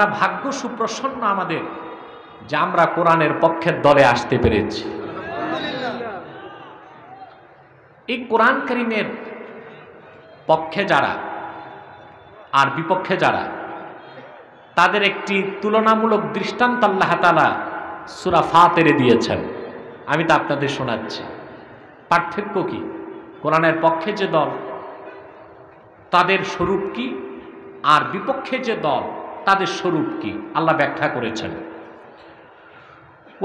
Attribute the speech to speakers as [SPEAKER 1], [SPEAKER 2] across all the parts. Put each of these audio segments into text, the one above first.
[SPEAKER 1] আমরা ভাগ্য সুপ্রসন্ন আমাদের যে আমরা কোরআনের পক্ষের দলে আসতে পেরেছি। এই কোরআন কারীমের পক্ষে যারা আর বিপক্ষে যারা, তাদের একটি তুলনামূলক দৃষ্টান্ত আল্লাহ তাআলা সূরা ফাতিরে দিয়েছেন। আমি তা আপনাদের শোনাচ্ছি। পার্থক্য কি? কোরআনের পক্ষে যে দল তাদের স্বরূপ কি, আর বিপক্ষে যে দল তাদের স্বরূপ কি, আল্লাহ ব্যাখ্যা করেছেন।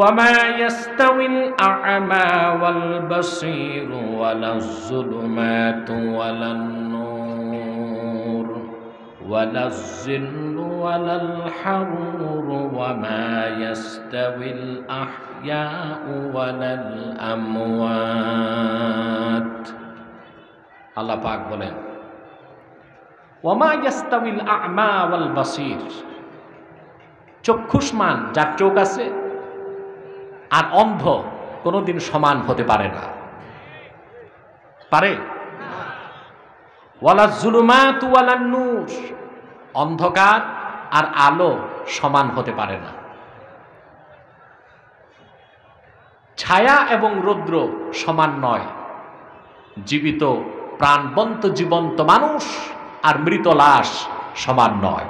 [SPEAKER 1] وَمَا يَسْتَوِي الْأَعْمَى وَالْبَصِيرُ وَلَا الظُّلُمَاتُ وَلَا النُّورُ وَلَا الظِّلُّ وَلَا الْحَرُورُ وَمَا يَسْتَوِي الْأَحْيَاءُ وَلَا الْأَمْوَاتُ। আল্লাহ পাক বলেন, ওয়ামা ইয়াস্তাউিল আ'মা ওয়াল বাসীর, চক্ষুষ্মান যার চোখ আছে আর অন্ধ কোনোদিন সমান হতে পারে না। পারে? ওয়ালা যুলুমাতু ওয়ালান নূর, অন্ধকার আর আলো সমান হতে পারে না। ছায়া এবং রৌদ্র সমান নয়। জীবিত প্রাণবন্ত জীবন্ত মানুষ আর মৃত লাশ সমান নয়।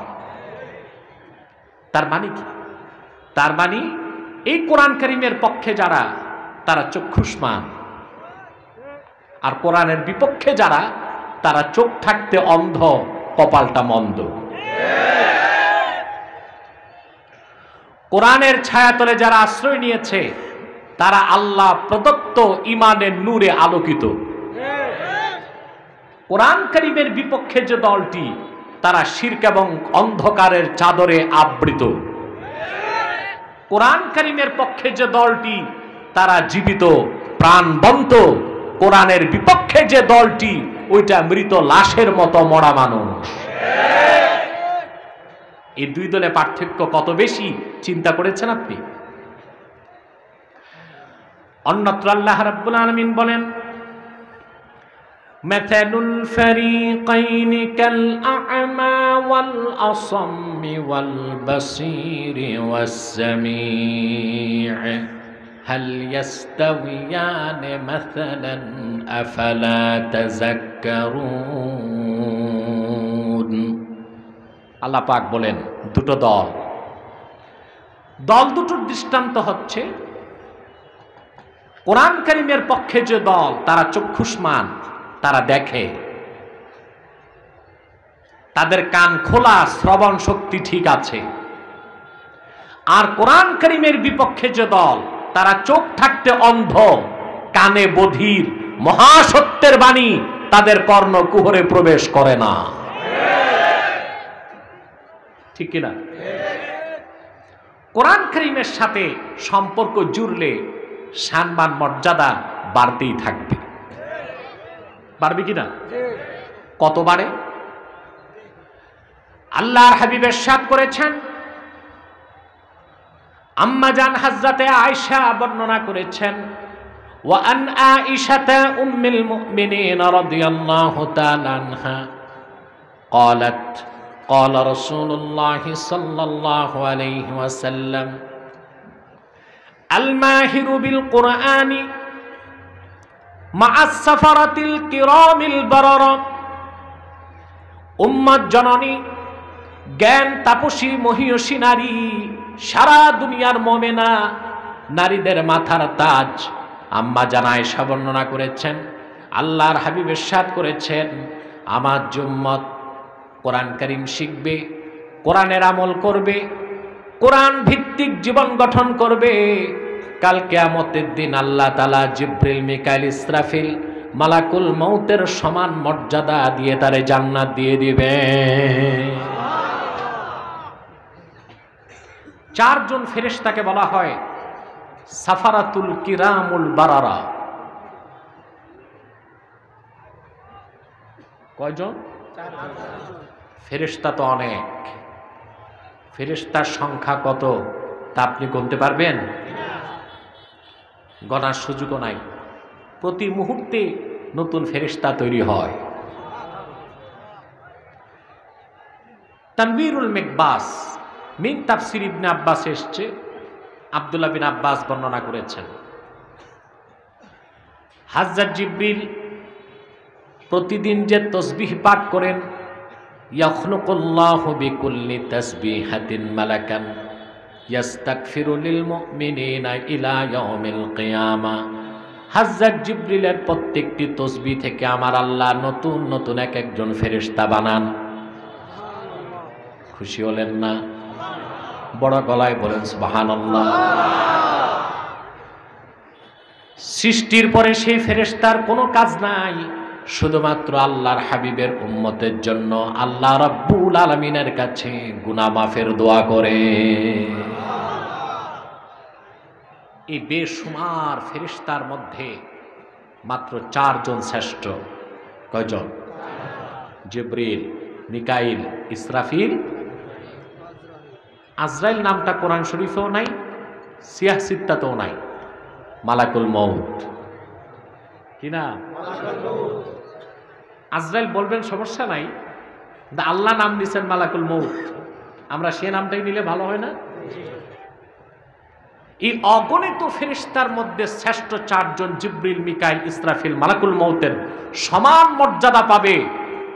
[SPEAKER 1] তার মানে কি? তার মানে এই কোরআন কারীমের পক্ষে যারা, তারা চক্ষুষ্মান, আর কোরআনের বিপক্ষে যারা, তারা চোখ থাকতে অন্ধ, কপালটা মন্দ। কোরআনের ছায়াতলে যারা আশ্রয় নিয়েছে তারা আল্লাহ প্রদত্ত ঈমানের নূরে আলোকিত। কোরআন কারীমের বিপক্ষে যে দলটি, তারা শিরক এবং অন্ধকারের চাদরে আবৃত। কোরআন কারীমের পক্ষে যে দলটি, তারা জীবিত প্রাণবন্ত। কোরআনের বিপক্ষে যে দলটি, ওইটা মৃত লাশের মতো মরা মানুষ। এই দুই দলে পার্থক্য কত বেশি চিন্তা করেছেন আপনি? অন্যত্র আল্লাহ রাব্বুল আলামিন বলেন, মাথালুল ফারীকাইনি কাল আ'মা ওয়াল আসাম্মি ওয়াল বাসীরি ওয়াস সামী'i হাল ইয়াস্তাওয়িয়ানি মাসালান আফালা তাযাক্কারুন। আল্লাহ পাক বলেন, দুটো দল, দুটোর দৃষ্টান্ত হচ্ছে কোরআন কারীমের পক্ষে যে দল, তারা চক্ষুষ্মান, তারা দেখে, তাদের কান খোলা, শ্রবণ শক্তি ঠিক আছে। আর কোরআন কারীমের বিপক্ষে যে দল, তারা চোখ থাকতে অন্ধ, কানে বধির, মহাসত্যের বাণী তাদের কর্ণ কুহরে প্রবেশ করে না। ঠিক কিনা? কোরআন কারীমের সাথে সম্পর্ক জুড়লে সম্মান মর্যাদা বাড়তেই থাকবে। বাড়বে কিনা? কত বাড়ে? আল্লাহর হাবিব ইরশাদ করেছেন, আম্মা জান হযরতে আয়েশা বর্ণনা করেছেন, ওয়া আন আয়েশাতা উম্মুল মুমিনিন রাদিয়াল্লাহু তাআলা আনহা قالت قال رسول الله صلى الله عليه وسلم الماهر بالقرآن مع السفرة الكرام البررة। উম্মত জননী, জ্ঞান তাপসী মহিয়সী নারী, সারা দুনিয়ার মোমেনা নারীদের মাথার তাজ আম্মা জান আয়েশা বর্ণনা করেছেন, আল্লাহর হাবিব ইরশাদ করেছেন, আমার উম্মত কোরআন কারীম শিখবে, কোরআনের আমল করবে, কোরআন ভিত্তিক জীবন গঠন করবে। কাল কিয়ামতের দিন আল্লাহ তাআলা জিবরিল, মিকাইল, ইসরাফিল, মালাকুল মউতের সমান মর্যাদা দিয়ে তারে জান্নাত দিয়ে দিবে। চারজন ফেরেশতাকে বলা হয় সাফারাতুল কিরামুল বারারা। কয়জন? ফেরেশতা তো অনেক। ফেরেশতার সংখ্যা কত তা আপনি গুনতে পারবেন? গণার সুযোগও নাই। প্রতি মুহূর্তে নতুন ফেরেশতা তৈরি হয়। তানবীরুল মিকবাস মিন তাফসির ইবনে আব্বাস এসছে, আব্দুল্লাহ বিন আব্বাস বর্ণনা করেছেন, হযরত জিবরিল প্রতিদিন যে তসবিহ পাঠ করেন, ইয়াখলুকুল্লাহু বিকুল্লি তাসবিহাতিন মালাকান ইয়াস্তাগফিরু লিল মুমিনিনা ইলা ইয়াউমিল কিয়ামা। হযরত জিবরিলের প্রত্যেকটি তসবিহ থেকে আমার আল্লাহ নতুন নতুন এক একজন ফেরেশতা বানান। খুশি হলেন না? বড় গলায় বলেন সুবহানাল্লাহ। সৃষ্টির পরে সেই ফেরেশতার কোনো কাজ নাই, শুধুমাত্র আল্লাহর হাবিবের উম্মতের জন্য আল্লাহ রাব্বুল আলামিনের কাছে গুনাহ মাফের দোয়া করে। এই বেশুমার ফেরেশতার মধ্যে মাত্র 4 জন শ্রেষ্ঠ। কয়জন? জিবরিল, মিকাইল, ইসরাফিল, আজরাইল নামটা কোরআন শরীফেও নাই, সিয়াহ সিত্তাতেও নাই। মালাকুল মউত, কি না? আজরাইল বলবেন সমস্যা নাই, আল্লাহ নাম দিচ্ছেন মালাকুল মউত, আমরা সে নামটাই নিলে ভালো হয় না? এই অগণিত ফেরেশতার মধ্যে শ্রেষ্ঠ 4 জন জিবরিল, মিকাইল, ইসরাফিল, মালাকুল মউতের সমান মর্যাদা পাবে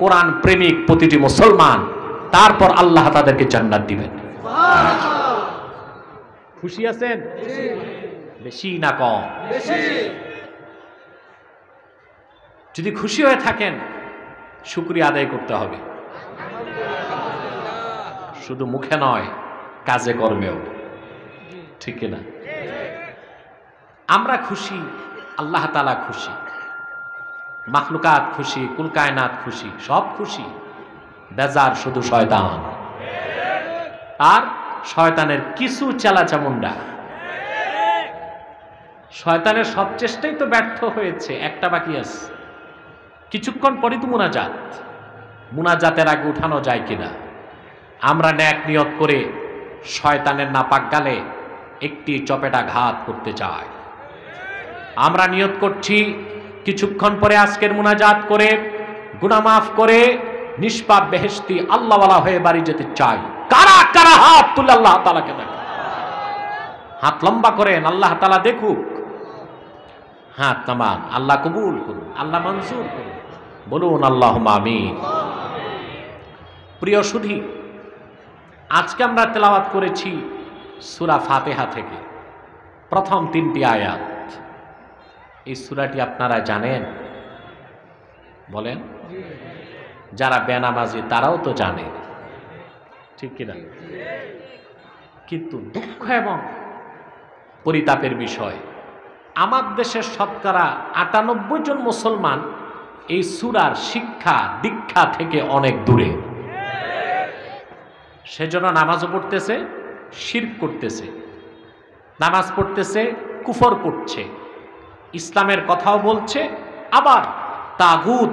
[SPEAKER 1] কোরআন প্রেমিক প্রতিটি মুসলমান। তারপর আল্লাহ তাদেরকে জান্নাত দিবেন। খুশি আছেন? বেশি না কম? যদি খুশি হয়ে থাকেন শুকরিয়া আদায় করতে হবে, শুধু মুখে নয়, কাজে কর্মেও। ঠিক না? আমরা খুশি, আল্লাহ তাআলা খুশি, মাখলুকাত খুশি, কুল কায়নাত খুশি, সব খুশি। বেজার শুধু শয়তান, আর শয়তানের কিছু চেলাচামুন্ডা। শয়তানের সব চেষ্টাই তো ব্যর্থ হয়েছে, একটা বাকি আছে। কিছুক্ষণ পরই তো মুনাজাত, মুনাজাতের আগে উঠানো যায় কিনা? আমরা ন্যাক নিয়ত করে শয়তানের নাপাক গালে একটি চপেটাঘাত করতে চাই। আমরা নিয়ত করছি কিছুক্ষণ পরে আজকের মুনাজাত করে গুনাহ মাফ করে নিষ্পাপ বেহেশতি আল্লাহওয়ালা হয়ে বাড়ি যেতে চাই। কারা কারা হাত তুলে আল্লাহ তাআলাকে দেখেন, হাত লম্বা করেন, আল্লাহ তাআলা দেখুক। হাত নামান, আল্লাহ কবুল করুন, আল্লাহ মঞ্জুর করুন, বলুন আল্লাহুম্মা আমিন। প্রিয় সুধী, আজকে আমরা তেলাওয়াত করেছি সূরা ফাতিহা থেকে প্রথম 3টি আয়াত। এই সূরাটি আপনারা জানেন? বলেন। যারা বেনামাজি তারাও তো জানে, ঠিক কিনা? কিন্তু দুঃখ এবং পরিতাপের বিষয়, আমার দেশের শতকরা 98 জন মুসলমান এই সূরার শিক্ষা দীক্ষা থেকে অনেক দূরে। সেজন্য নামাজও পড়তেছে, শিরক করতেছে, নামাজ পড়তেছে, কুফর করছে, ইসলামের কথাও বলছে, আবার তাগুত,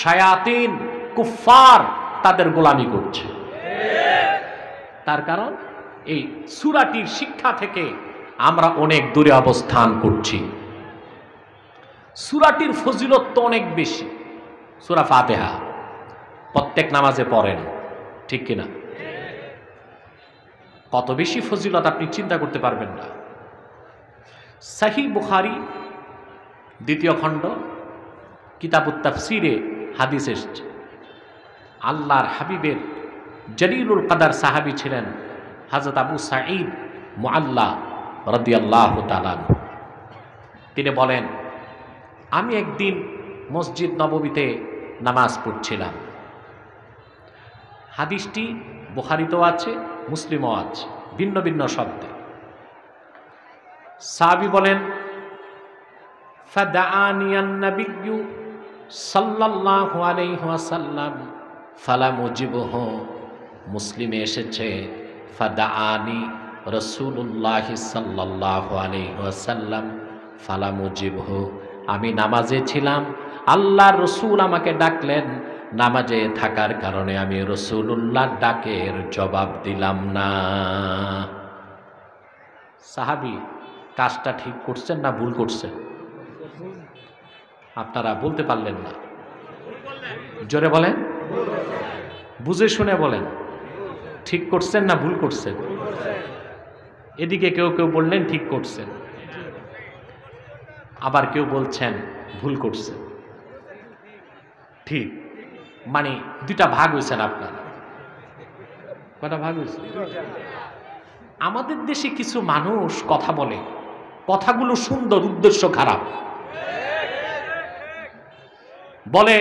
[SPEAKER 1] শায়াতিন, কুফফার তাদের গোলামি করছে। তার কারণ এই সূরাটির শিক্ষা থেকে আমরা অনেক দূরে অবস্থান করছি। সূরাটির ফজিলত তো অনেক বেশি। সূরা ফাতিহা প্রত্যেক নামাজে পড়েন, ঠিক কিনা? কত বেশি ফজিলত আপনি চিন্তা করতে পারবেন না। সহিহ বুখারী 2য় খণ্ড কিতাবুত তাফসিরে হাদিস এসেছে, আল্লাহর হাবিবের জলিলুল কদর সাহাবী ছিলেন হযরত আবু সাঈদ মুআল্লা রাদিয়াল্লাহু তাআলা। তিনি বলেন, আমি একদিন মসজিদ নববীতে নামাজ পড়ছিলাম। হাদিসটি বুখারীতেও আছে, মুসলিমও আছে, ভিন্ন ভিন্ন শব্দে। সাহাবী বলেন, ফাদাআনিয়ান নাবিয়্যু সাল্লাল্লাহু আলাইহি ওয়াসাল্লাম ফালাম উজিবহু। মুসলিমে এসেছে ফাদাআনি রাসূলুল্লাহ সাল্লাল্লাহু আলাইহি ওয়াসাল্লাম ফালাম উজিবহু। আমি নামাজে ছিলাম, আল্লাহর রাসূল আমাকে ডাকলেন, নামাজে থাকার কারণে আমি রাসূলুল্লাহর ডাকের জবাব দিলাম না। সাহাবী কাজটা ঠিক করছেন না ভুল করছেন? আপনারা বলতে পারলেন না, জোরে বলেন, বুঝে শুনে বলেন, ঠিক করছেন না ভুল করছেন? এদিকে কেউ কেউ বললেন ঠিক করছেন, আবার কেউ বলছেন ভুল করছেন। ঠিক মানে দুইটা ভাগ হয়েছেন আপনারা। কয়টা ভাগ হয়েছে? আমাদের দেশে কিছু মানুষ কথা বলে, কথাগুলো সুন্দর, উদ্দেশ্য খারাপ। বলে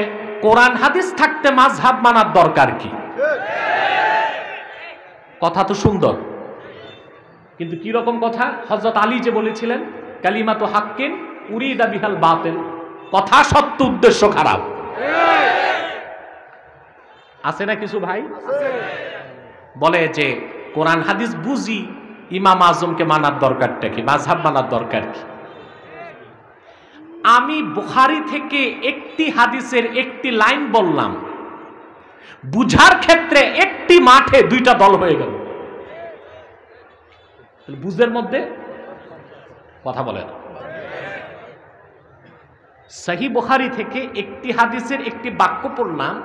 [SPEAKER 1] কোরআন হাদিস থাকতে মাযহাব মানার দরকার কি? কথা তো সুন্দর, কিন্তু কি রকম কথা? হযরত আলী যে বলেছিলেন কালিমাতু হাক্কিন উরিদা বিহাল বাতিল, কথা সত্য, উদ্দেশ্য খারাপ। আছে না কিছু ভাই? বলে যে কোরআন হাদিস বুঝি, ইমাম আজমকে মানার দরকারটা কি, মাযহাব মানার দরকার কি? আমি বুখারী থেকে একটি হাদিসের একটি লাইন বললাম, বুঝার ক্ষেত্রে একটি মাঠে দুইটা দল হয়ে গেল। বুঝের মধ্যে কথা বলে না। সহিহ বুখারী থেকে একটি হাদিসের একটি বাক্য পড়লাম,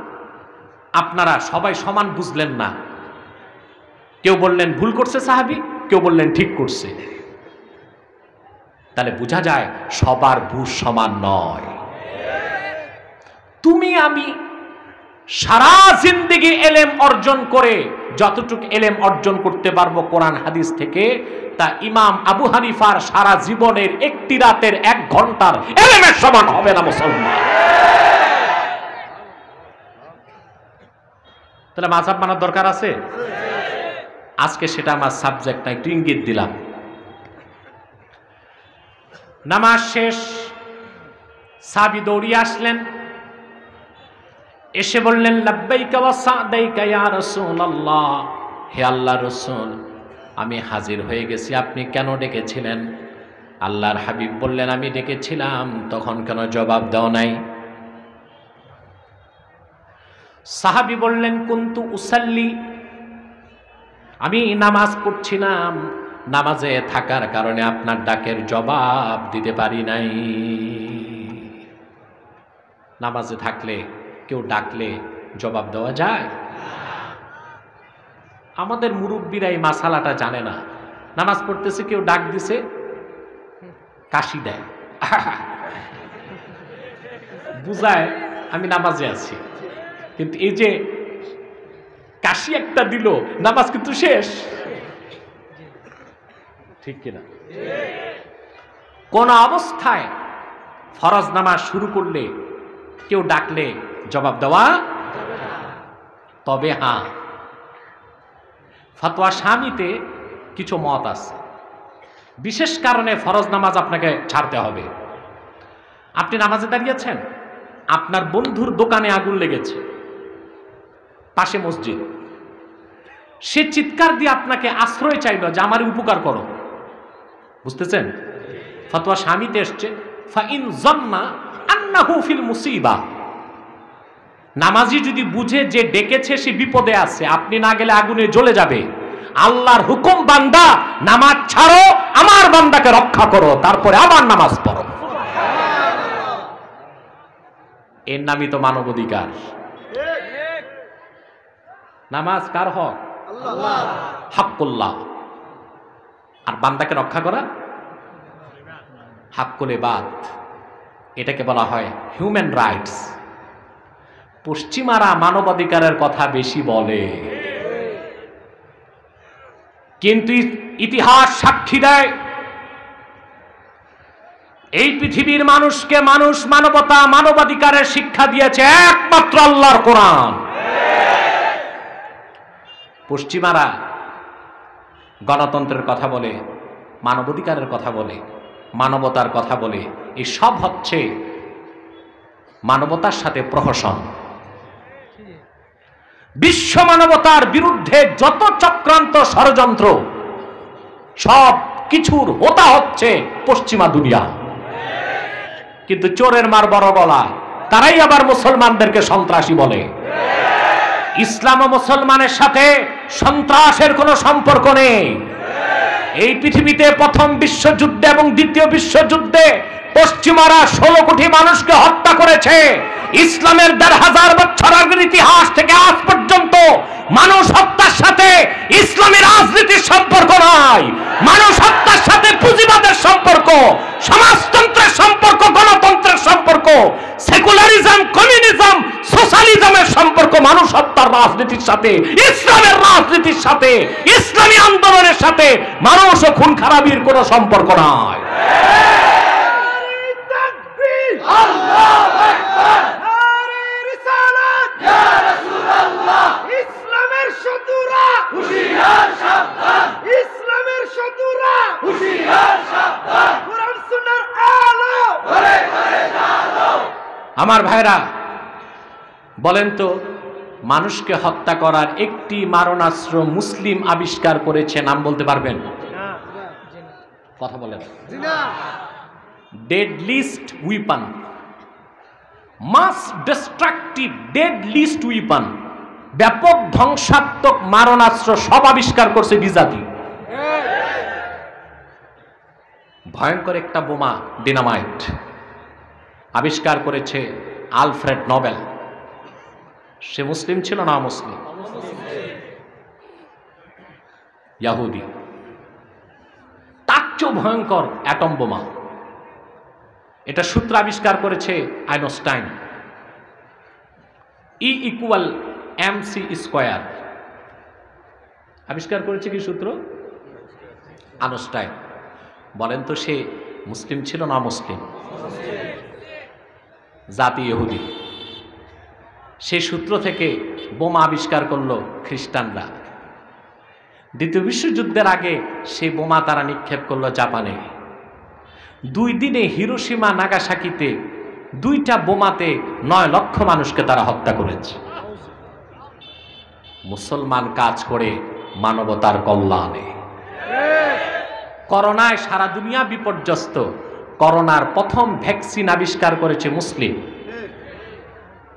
[SPEAKER 1] আপনারা সবাই সমান বুঝলেন না। কেউ বললেন ভুল করছে সাহাবী, কেউ বললেন ঠিক করছে। তাহলে বোঝা যায় সবার বুঝ সমান নয়। তুমি আমি সারা জিন্দেগি এলেম অর্জন করে যতটুকু এলেম অর্জন করতে পারবো কোরআন হাদিস থেকে, তা ইমাম আবু হানিফার সারা জীবনের একটি রাতের 1 ঘন্টার এলেমের সমান হবে না মুসলমান। তাহলে মাযহাব মানার দরকার আছে। আজকে সেটা আমার সাবজেক্ট না, একটু ইঙ্গিত দিলাম। নামাজ শেষ, সাহাবী দৌড়িয়ে আসলেন, এসে বললেন লাব্বাইকা ওয়া সাদাইকা ইয়া রাসূলুল্লাহ, হে আল্লাহর রাসূল আমি হাজির হয়ে গেছি, আপনি কেন ডেকেছিলেন? আল্লাহর হাবিব বললেন আমি ডেকেছিলাম, তখন কেন জবাব দাও নাই? সাহাবী বললেন কুনতু উসাল্লি, আমি নামাজ পড়ছিলাম, নামাজে থাকার কারণে আপনার ডাকের জবাব দিতে পারি নাই। নামাজে থাকলে কেউ ডাকলে জবাব দেওয়া যায়? আমাদের মুরব্বীরা এই মাসালাটা জানে না। নামাজ পড়তেছে, কেউ ডাক দিছে, কাশি দেয়, বুঝায় আমি নামাজে আছি, কিন্তু এই যে কাশি একটা দিল, নামাজ কিন্তু শেষ। ঠিক কিনা? কোন অবস্থায় ফরজ নামাজ শুরু করলে কেউ ডাকলে জবাব দেওয়া, তবে হ্যাঁ ফতোয়া শামিতে কিছু মত আছে। বিশেষ কারণে ফরজ নামাজ আপনাকে ছাড়তে হবে। আপনি নামাজে দাঁড়িয়েছেন, আপনার বন্ধুর দোকানে আগুন লেগেছে, পাশে মসজিদ, সে চিৎকার দিয়ে আপনাকে আশ্রয় চাইল যে আমার উপকার করো। বুঝতেছেন? ফতোয়া শামিতে এসছে ফাইন জান্না আন্নাহু ফিল মুসিবা, নামাজি যদি বুঝে যে ডেকেছে সে বিপদে আছে, আপনি না গেলে আগুনে জ্বলে যাবে, আল্লাহর হুকুম বান্দা নামাজ ছাড়ো, আমার বান্দাকে রক্ষা করো, তারপরে আবার নামাজ পড়ো। এর নামই তো মানবাধিকার। নামাজ কার হক? আল্লাহ, হাক্কুল্লাহ। আর বান্দাকে রক্ষা করা হাক্কুল ইবাদ, এটাকে বলা হয় হিউম্যান রাইটস। পশ্চিমারা মানবাধিকারের কথা বেশি বলে, কিন্তু ইতিহাস সাক্ষী দেয় এই পৃথিবীর মানুষকে মানুষ মানবতা মানবাধিকারের শিক্ষা দিয়েছে একমাত্র আল্লাহর কোরআন। পশ্চিমারা গণতন্ত্রের কথা বলে, মানবাধিকারের কথা বলে, মানবতার কথা বলে, এই সব হচ্ছে মানবতার সাথে প্রহসন। বিশ্ব মানবতার বিরুদ্ধে যত চক্রান্ত ষড়যন্ত্র, সব কিছুর হোতা হচ্ছে পশ্চিমা দুনিয়া। কিন্তু চোরের মার বড় গলা, তারাই আবার মুসলমানদেরকে সন্ত্রাসী বলে। ইসলাম ও মুসলমানের সাথে সন্ত্রাসের কোনো সম্পর্ক নেই। এই পৃথিবীতে প্রথম বিশ্বযুদ্ধে এবং দ্বিতীয় বিশ্বযুদ্ধে পশ্চিমারা 16 কোটি মানুষকে হত্যা করেছে। ইসলামের 1500 বছর আগের ইতিহাস থেকে আজ পর্যন্ত মানুষ হত্যার সাথে ইসলামী রাজনীতির সম্পর্ক নয়। মানুষ হত্যার সাথে পুঁজিবাদের সম্পর্ক, সমাজতন্ত্রের সম্পর্ক, গণতন্ত্রের সম্পর্ক, সেকুলারিজম, কমিউনিজম, সোশ্যালিজমের সম্পর্ক মানুষ হত্যার রাজনীতির সাথে, ইসলামের রাজনীতির সাথে, ইসলামী আন্দোলনের সাথে মানুষ ও খুন খারাপির কোনো সম্পর্ক নয়। আমার ভাইরা বলেন তো, মানুষকে হত্যা করার একটি মারণাস্ত্র মুসলিম আবিষ্কার করেছে, নাম বলতে পারবেন? কথা বলেন। ডেডলিস্ট উইপন, মাস ডিস্ট্রাকটিভ ডেডলিস্ট উইপন, ব্যাপক ধ্বংসাত্মক মারণাস্ত্র সব আবিষ্কার করছে বিজাতি। ভয়ঙ্কর একটা বোমা, ডিনামাইট, আবিষ্কার করেছে আলফ্রেড নোবেল। সে মুসলিম ছিল না মুসলিম? ইহুদি। তার চেয়েও ভয়ঙ্কর অ্যাটম বোমা, এটা সূত্র আবিষ্কার করেছে আইনস্টাইন। E=mc²। আবিষ্কার করেছে কি সূত্র? আইনস্টাইন। বলেন তো সে মুসলিম ছিল না মুসলিম? জাতি ইহুদি। সেই সূত্র থেকে বোমা আবিষ্কার করলো খ্রিস্টানরা। দ্বিতীয় বিশ্বযুদ্ধের আগে সেই বোমা তারা নিক্ষেপ করলো জাপানে। 2 দিনে হিরোশিমা নাগাসাকিতে 2টা বোমাতে 9 লক্ষ মানুষকে তারা হত্যা করেছে। মুসলমান কাজ করে মানবতার কল্যাণে। করোনায় সারা দুনিয়া বিপর্যস্ত। করোনার প্রথম ভ্যাকসিন আবিষ্কার করেছে মুসলিম।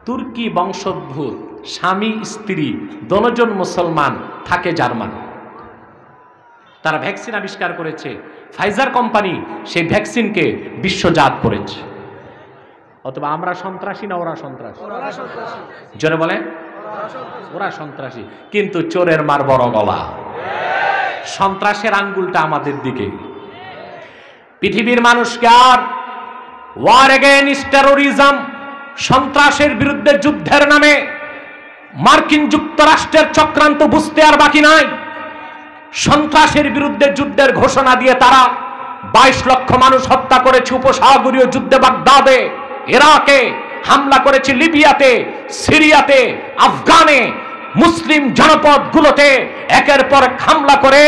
[SPEAKER 1] তুর্কি বংশোদ্ভূত, স্বামী স্ত্রী দোনোজন মুসলমান, থাকে জার্মান। তারা ভ্যাকসিন আবিষ্কার করেছে। ফাইজার কোম্পানি সেই ভ্যাকসিনকে বিশ্বজাত করেছে। অথবা আমরা সন্ত্রাসী না ওরা সন্ত্রাসী? জোরে বলেন, ওরা সন্ত্রাসী। কিন্তু চোরের মার বড় গলা। সন্ত্রাসের আঙ্গুলটা আমাদের দিকে। পৃথিবীর মানুষকে আর ওয়ার এগেইনস্ট টেরোরিজম, সন্ত্রাসের বিরুদ্ধে যুদ্ধের নামে মার্কিন যুক্তরাষ্ট্রের চক্রান্ত বুঝতে আর বাকি নাই। সন্ত্রাসের বিরুদ্ধে যুদ্ধের ঘোষণা দিয়ে তারা 22 লক্ষ মানুষ হত্যা করেছে উপসাগরীয় যুদ্ধে বাগদাদে, ইরাকে, হামলা করেছে লিবিয়াতে, সিরিয়াতে, আফগানে, মুসলিম জনপদগুলোতে একের পর হামলা করে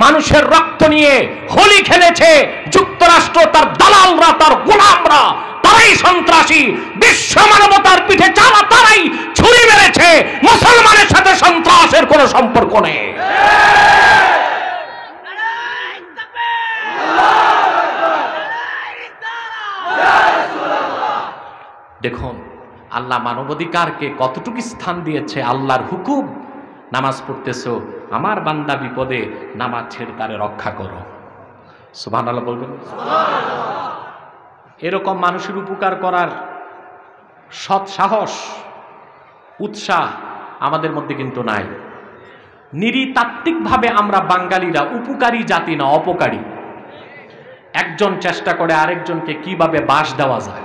[SPEAKER 1] মানুষের রক্ত নিয়ে হোলি খেলেছে যুক্তরাষ্ট্র, তার দালালরা, তার গোলামরা। তারাই সন্ত্রাসী। বিশ্ব মানবতার পিঠে চালা তারাই ছুরি মেরেছে। মুসলমানের সাথে সন্ত্রাসের কোনো সম্পর্ক নেই। দেখুন আল্লাহ মানবাধিকারকে কতটুকু স্থান দিয়েছে। আল্লাহর হুকুম, নামাজ পড়তেছো, আমার বান্দা বিপদে, নামাজ ছেড়ে তারে রক্ষা করো। সুবহানাল্লাহ বলবেন। এরকম মানুষের উপকার করার সৎ সাহস, উৎসাহ আমাদের মধ্যে কিন্তু নাই। নৃতাত্ত্বিকভাবে আমরা বাঙালিরা উপকারী জাতি না, অপকারী। একজন চেষ্টা করে আরেকজনকে কিভাবে বাঁশ দেওয়া যায়,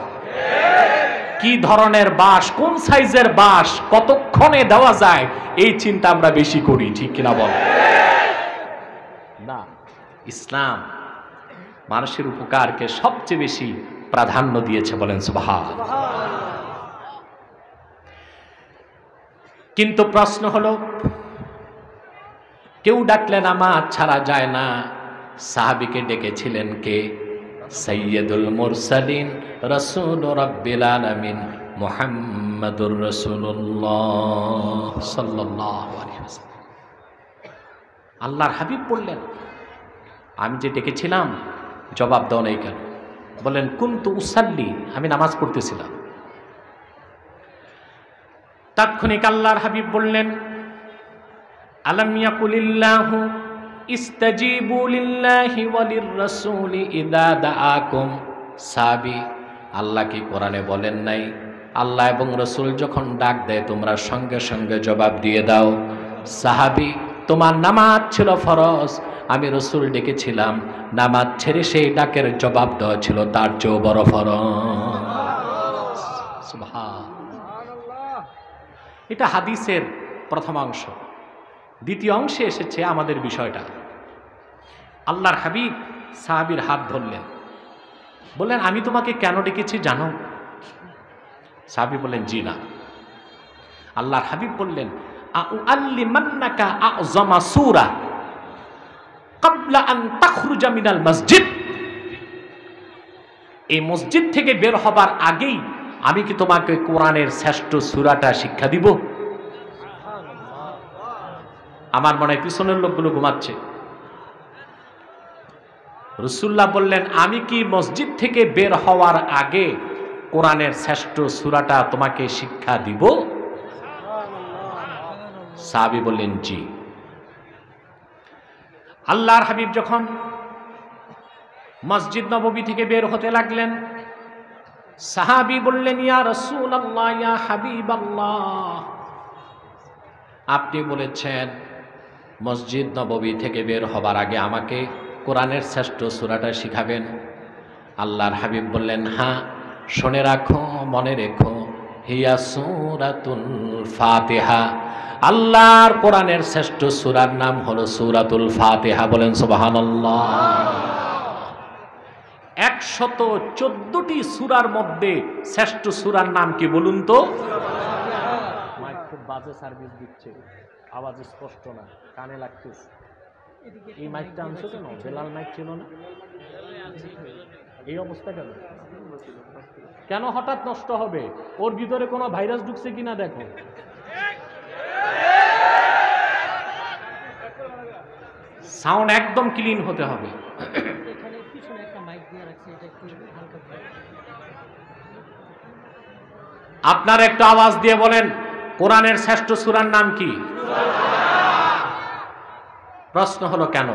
[SPEAKER 1] কি ধরনের বাঁশ, কোন সাইজের বাঁশ কতক্ষণে দেওয়া যায়, এই চিন্তা আমরা বেশি করি। ঠিক কিনা বল না? ইসলাম মানুষের উপকারকে সবচেয়ে বেশি প্রাধান্য দিয়েছে, বলেন সুবহানাল্লাহ। কিন্তু প্রশ্ন হলো, কেউ ডাকলে নামাজ ছাড়া যায় না। সাহাবীকে ডেকেছিলেন কে? সাইয়্যিদুল মুরসালিন রাসূল রাব্বিল আলামিন মুহাম্মাদুর রাসূলুল্লাহ সাল্লাল্লাহু আলাইহি ওয়াসাল্লাম। আল্লাহর হাবিব বললেন, আমি যে ডেকেছিলাম জবাব দাও নাই কেন? বলেন, কুনতু উসাল্লি, আমি নামাজ পড়তেছিলাম। তাৎক্ষণিক আল্লাহর হাবিব বললেন, আলাম ইয়াকুলিল্লাহু ইস্তাজিবু লিল্লাহি ওয়া লির-রাসূলি ইযা দাআকুম। সাহাবী, আল্লাহ কি কোরআনে বলেন নাই আল্লাহ এবং রাসূল যখন ডাক দেয় তোমরা সঙ্গে সঙ্গে জবাব দিয়ে দাও? সাহাবী, তোমার নামাজ ছিল ফরজ, আমি রাসূল ডেকেছিলাম, নামাজ ছেড়ে সেই ডাকের জবাব দেওয়া ছিল তার চেয়েও বড় ফরজ। সুবহানাল্লাহ। এটা হাদিসের প্রথম অংশ। দ্বিতীয় অংশে এসেছে আমাদের বিষয়টা। আল্লাহর হাবিব সাহাবীর হাত ধরলেন, বললেন আমি তোমাকে কেন ডেকেছি জানো? সাহাবী বললেন জি না। আল্লাহর হাবিব বললেন আউআল্লিমান্নাকা আযমা সূরা ক্বাবলা আন তাখরুজা মিনাল মসজিদ। এই মসজিদ থেকে বের হবার আগেই আমি কি তোমাকে কোরআনের শ্রেষ্ঠ সূরাটা শিক্ষা দিব? আমার মনে হয় পিছনের লোকগুলো ঘুমাচ্ছে। রাসূলুল্লাহ বললেন আমি কি মসজিদ থেকে বের হওয়ার আগে কোরআনের শ্রেষ্ঠ সূরাটা তোমাকে শিক্ষা দিব? সাহাবী বললেন জি। আল্লাহর হাবিব যখন মসজিদ নববী থেকে বের হতে লাগলেন, সাহাবী বললেন ইয়া রাসূলুল্লাহ, ইয়া হাবিবাল্লাহ, আপনি বলেছেন মসজিদ নববী থেকে বের হবার আগে আমাকে কোরআনের শ্রেষ্ঠ সূরাটা শিখাবেন। আল্লাহর হাবিব বললেন হ্যাঁ, শুনে রাখো, মনে রেখো, হিয়া সূরাতুল ফাতিহা। আল্লাহর কোরআনের শ্রেষ্ঠ সূরার নাম হলো সূরাতুল ফাতিহা। বলেন সুবহানাল্লাহ। 114টি সূরার মধ্যে শ্রেষ্ঠ সূরার নাম কি বলুন তো? মাইক খুব বাজে সার্ভিস দিচ্ছে, আওয়াজ স্পষ্ট না, কানে লাগতেছে। এই মাইকটা আনছো কেন? বেলাল মাইক ছিল না? এই অবস্থা কেন? কেন হঠাৎ নষ্ট হবে? ওর ভিতরে কোনো ভাইরাস ঢুকছে কিনা দেখো। সাউন্ড একদম ক্লিন হতে হবে। আপনার একটা আওয়াজ দিয়ে বলেন কোরআনের শ্রেষ্ঠ সূরার নাম কি? প্রশ্ন হলো কেন?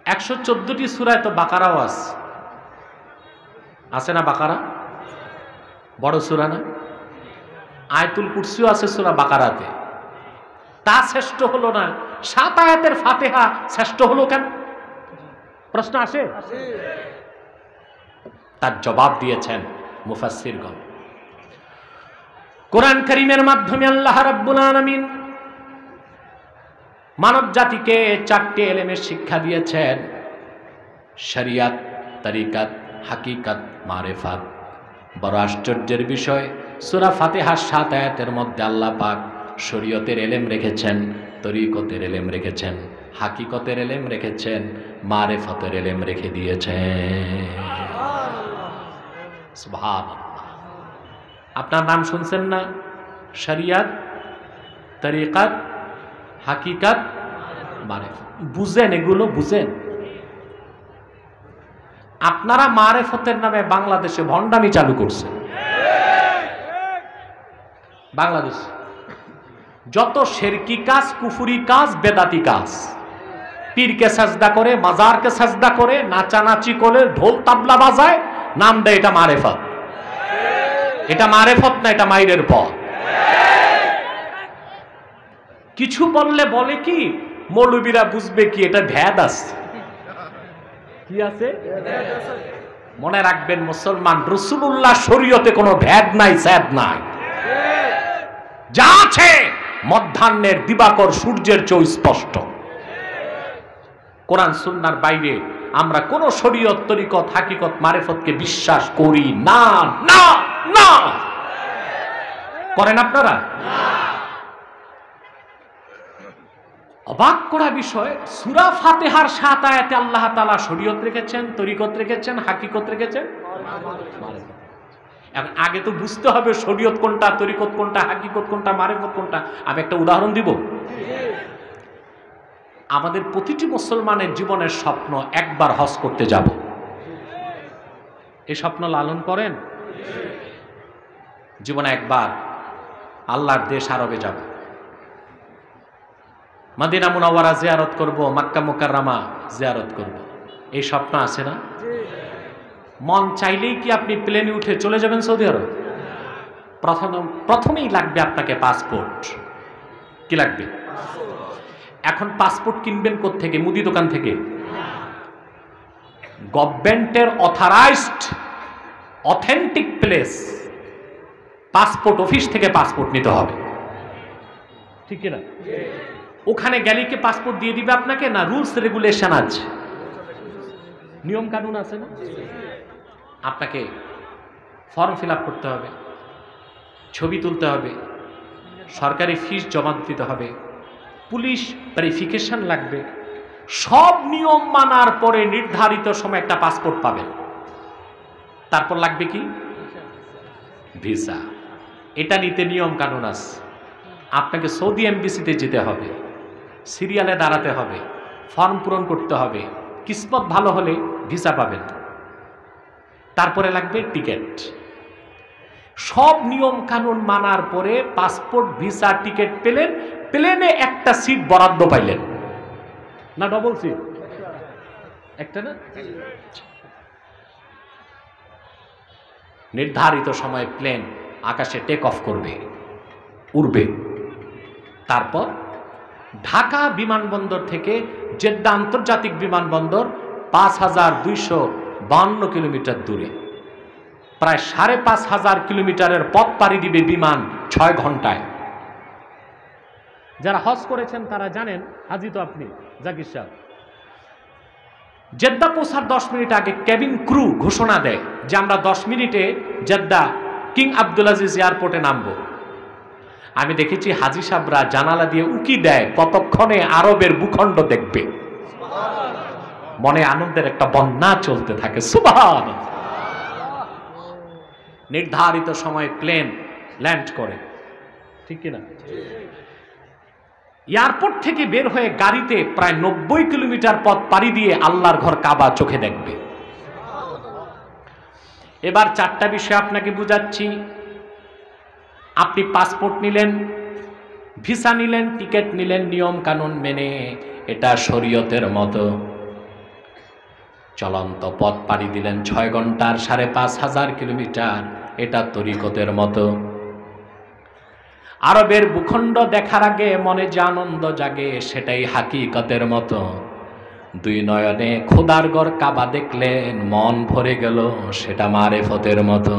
[SPEAKER 1] 114টি সূরায় তো বাকারাও আছে না? বাকারা বড় সূরা না? আয়াতুল কুরসিও আছে সূরা বাকারাতে, তা শ্রেষ্ঠ হলো না? 7 আয়াতের ফাতিহা শ্রেষ্ঠ হলো কেন? প্রশ্ন আসে? তার জবাব দিয়েছেন মুফাসসিরগণ। কোরআন কারীমের মাধ্যমে আল্লাহ রাব্বুল আলামিন মানব জাতিকে 4টি এলেমের শিক্ষা দিয়েছেন: শরিয়াত, তরিকাত, হাকিকাত, মারিফাত। বড় আশ্চর্যের বিষয়, সূরা ফাতিহার 7 আয়াতের মধ্যে আল্লাহ পাক শরীয়তের এলেম রেখেছেন, তরিকতের এলেম রেখেছেন, হাকিকতের এলেম রেখেছেন, মারিফতের এলেম রেখে দিয়েছেন। সুবহানাল্লাহ। আপনার নাম শুনছেন না? শরিয়াত, তরিকাত, হাকিকাত, মারিফত। বুঝেন, এগুলো বুঝেন। আপনারা মারিফতের নামে বাংলাদেশে ভণ্ডামি চালু করছেন। বাংলাদেশ যত শিরকি কাজ, কুফরি কাজ, বেদাতি কাজ, পীরকে সাজদা করে, মাজারকে সাজদা করে, নাচানাচি করে, ঢোল তাবলা বাজায়, নাম দেয় এটা মারিফত। এটা মারিফত না, এটা মাইরের পথ। কিছু বললে বলে কি মৌলবীরা বুঝবে কি, এটা ভেদ আছে। কি আছে? মনে রাখবেন মুসলমান, রাসূলুল্লাহ শরীয়তে কোনো ভেদ নাই, স্যাদ নাই। যা আছে মধ্যাহ্নের দিবাকর সূর্যের চেয়ে স্পষ্ট। কোরআন সুন্নাহর বাইরে আমরা কোন শরীয়ত, তরিকত, হাকিকত, মারিফতকে বিশ্বাস করি না। না না, করেন আপনারা? অবাক করা বিষয়, সূরা ফাতিহার 7 আয়াতে আল্লাহ তাআলা শরীয়ত রেখেছেন, তরিকত রেখেছেন, হাকিকত রেখেছেন। এখন আগে তো বুঝতে হবে শরীয়ত কোনটা, তরিকত কোনটা, হাকিকত কোনটা, মারিফত কোনটা। আমি একটা উদাহরণ দিব। আমাদের প্রতিটি মুসলমানের জীবনের স্বপ্ন একবার হজ করতে যাব। এই স্বপ্ন লালন করেন? জীবনে একবার আল্লাহর দেশ আরবে যাব, মদিনা মুনাওয়ারা জিয়ারত করব, মক্কা মুকাররমা জিয়ারত করব। এই স্বপ্ন আছে না? মন চাইলেই কি আপনি প্লেনে উঠে চলে যাবেন সৌদি আরব? প্রথমেই লাগবে আপনাকে পাসপোর্ট। কি লাগবে? এখন পাসপোর্ট কিনবেন কোত্থেকে? মুদি দোকান থেকে? গভর্নমেন্টের authorised authentic place passport office থেকে পাসপোর্ট নিতে হবে, ঠিক না? ওখানে গেলে কি পাসপোর্ট দিয়ে দিবে আপনাকে? না, রুলস রেগুলেশন আছে, নিয়ম কানুন আছে না? আপনাকে ফর্ম ফিল আপ করতে হবে, ছবি তুলতে হবে, সরকারি ফিস জমা দিতে হবে, পুলিশ ভেরিফিকেশন লাগবে। সব নিয়ম মানার পরে নির্ধারিত সময় একটা পাসপোর্ট পাবেন। তারপর লাগবে কি? ভিসা। এটা নিতে নিয়ম কানুন আছে। আপনাকে সৌদি এমবিসিতে যেতে হবে, সিরিয়ালে দাঁড়াতে হবে, ফর্ম পূরণ করতে হবে, কিসমত ভালো হলে ভিসা পাবেন। তারপরে লাগবে টিকিট। সব নিয়ম কানুন মানার পরে পাসপোর্ট, ভিসা, টিকিট পেলেন, প্লেনে একটা সিট বরাদ্দ পাইলেন না? ডবল সিট একটা না? নির্ধারিত সময়ে প্লেন আকাশে টেক অফ করবে, উড়বে। তারপর ঢাকা বিমানবন্দর থেকে জেদ্দা আন্তর্জাতিক বিমানবন্দর 5252 কিলোমিটার দূরে, প্রায় 5500 কিলোমিটারের পথ পাড়ি দিবে বিমান 6 ঘন্টায়। যারা হজ করেছেন তারা জানেন, হাজি তো আপনি জাকির সাহেব, জেদ্দা পৌঁছার 10 মিনিট আগে কেবিন ক্রু ঘোষণা দেয় যে আমরা 10 মিনিটে জেদ্দা কিং আব্দুল আজিজ এয়ারপোর্টে নামবো। আমি দেখেছি হাজি সাহেবরা জানালা দিয়ে উকি দেয় কতক্ষণে আরবের ভূখণ্ড দেখবে। মনে আনন্দের একটা বন্যা চলতে থাকে। সুবহানাল্লাহ। নির্ধারিত সময়ে প্লেন ল্যান্ড করে, ঠিক কিনা? এয়ারপোর্ট থেকে বের হয়ে গাড়িতে প্রায় 90 কিলোমিটার পথ পাড়ি দিয়ে আল্লাহর ঘর কাবা চোখে দেখবে। এবার 4টা বিষয় আপনাকে বুঝাচ্ছি। আপনি পাসপোর্ট নিলেন, ভিসা নিলেন, টিকিট নিলেন নিয়ম কানুন মেনে, এটা শরীয়তের মতো। চলন্ত পথ পাড়ি দিলেন 6 ঘন্টার 5500 কিলোমিটার, এটা তরিকতের মতো। আরবের ভূখণ্ড দেখার আগে মনে যে আনন্দ জাগে সেটাই হাকিকতের মতো। 2 নয়নে খোদার ঘর কাবা দেখলেন, মন ভরে গেল, সেটা মারেফতের মতো।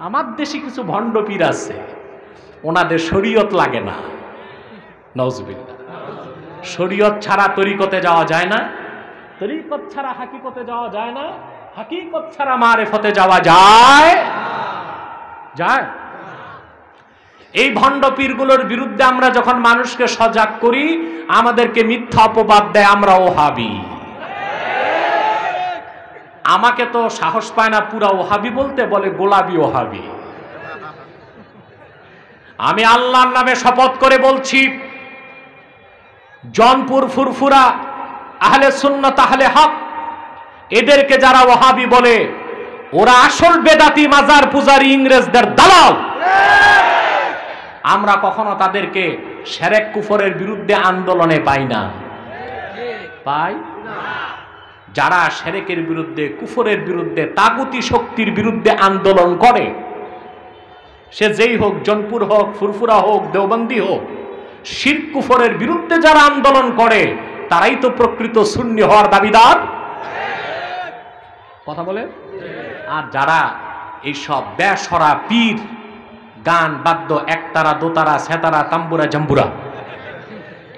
[SPEAKER 1] আমার দেশে কিছু ভণ্ড পীর আছে, ওনাদের শরীয়ত লাগে না। নাউজুবিল্লাহ। শরীয়ত ছাড়া তরিকতে যাওয়া যায় না, তরিকত ছাড়া হাকিকতে যাওয়া যায় না, হাকিকত ছাড়া মারেফতে যাওয়া যায় যায়। এই ভণ্ড পীরগুলোর বিরুদ্ধে আমরা যখন মানুষকে সজাগ করি, আমাদেরকে মিথ্যা অপবাদ দেয় আমরা ওহাবি। আমাকে তো সাহস পায় না পুরা ওহাবি বলতে, বলে গোলাপি ওহাবি। আমি আল্লাহর নামে শপথ করে বলছি, জনপুর ফুরফুরা আহলে সুন্নাত আহলে হক এদেরকে যারা ওহাবি বলে, ওরা আসল বেদাতি মাজার পূজারী ইংরেজদের দালাল। আমরা কখনো তাদেরকে শিরক কুফরের বিরুদ্ধে আন্দোলনে পাই না, পাই না। যারা শিরকের বিরুদ্ধে, কুফরের বিরুদ্ধে, তাগুতি শক্তির বিরুদ্ধে আন্দোলন করে, সে যেই হোক, জনপুর হোক, ফুরফুরা হোক, দেওবন্দি হোক, শিরক কুফরের বিরুদ্ধে যারা আন্দোলন করে তারাই তো প্রকৃত সুন্নি হওয়ার দাবিদার। কথা বলে। আর যারা এইসব বেসরা পীর, গান বাদ্য, একতারা, দোতারা, সেতারা, তাম্বুরা, জাম্বুরা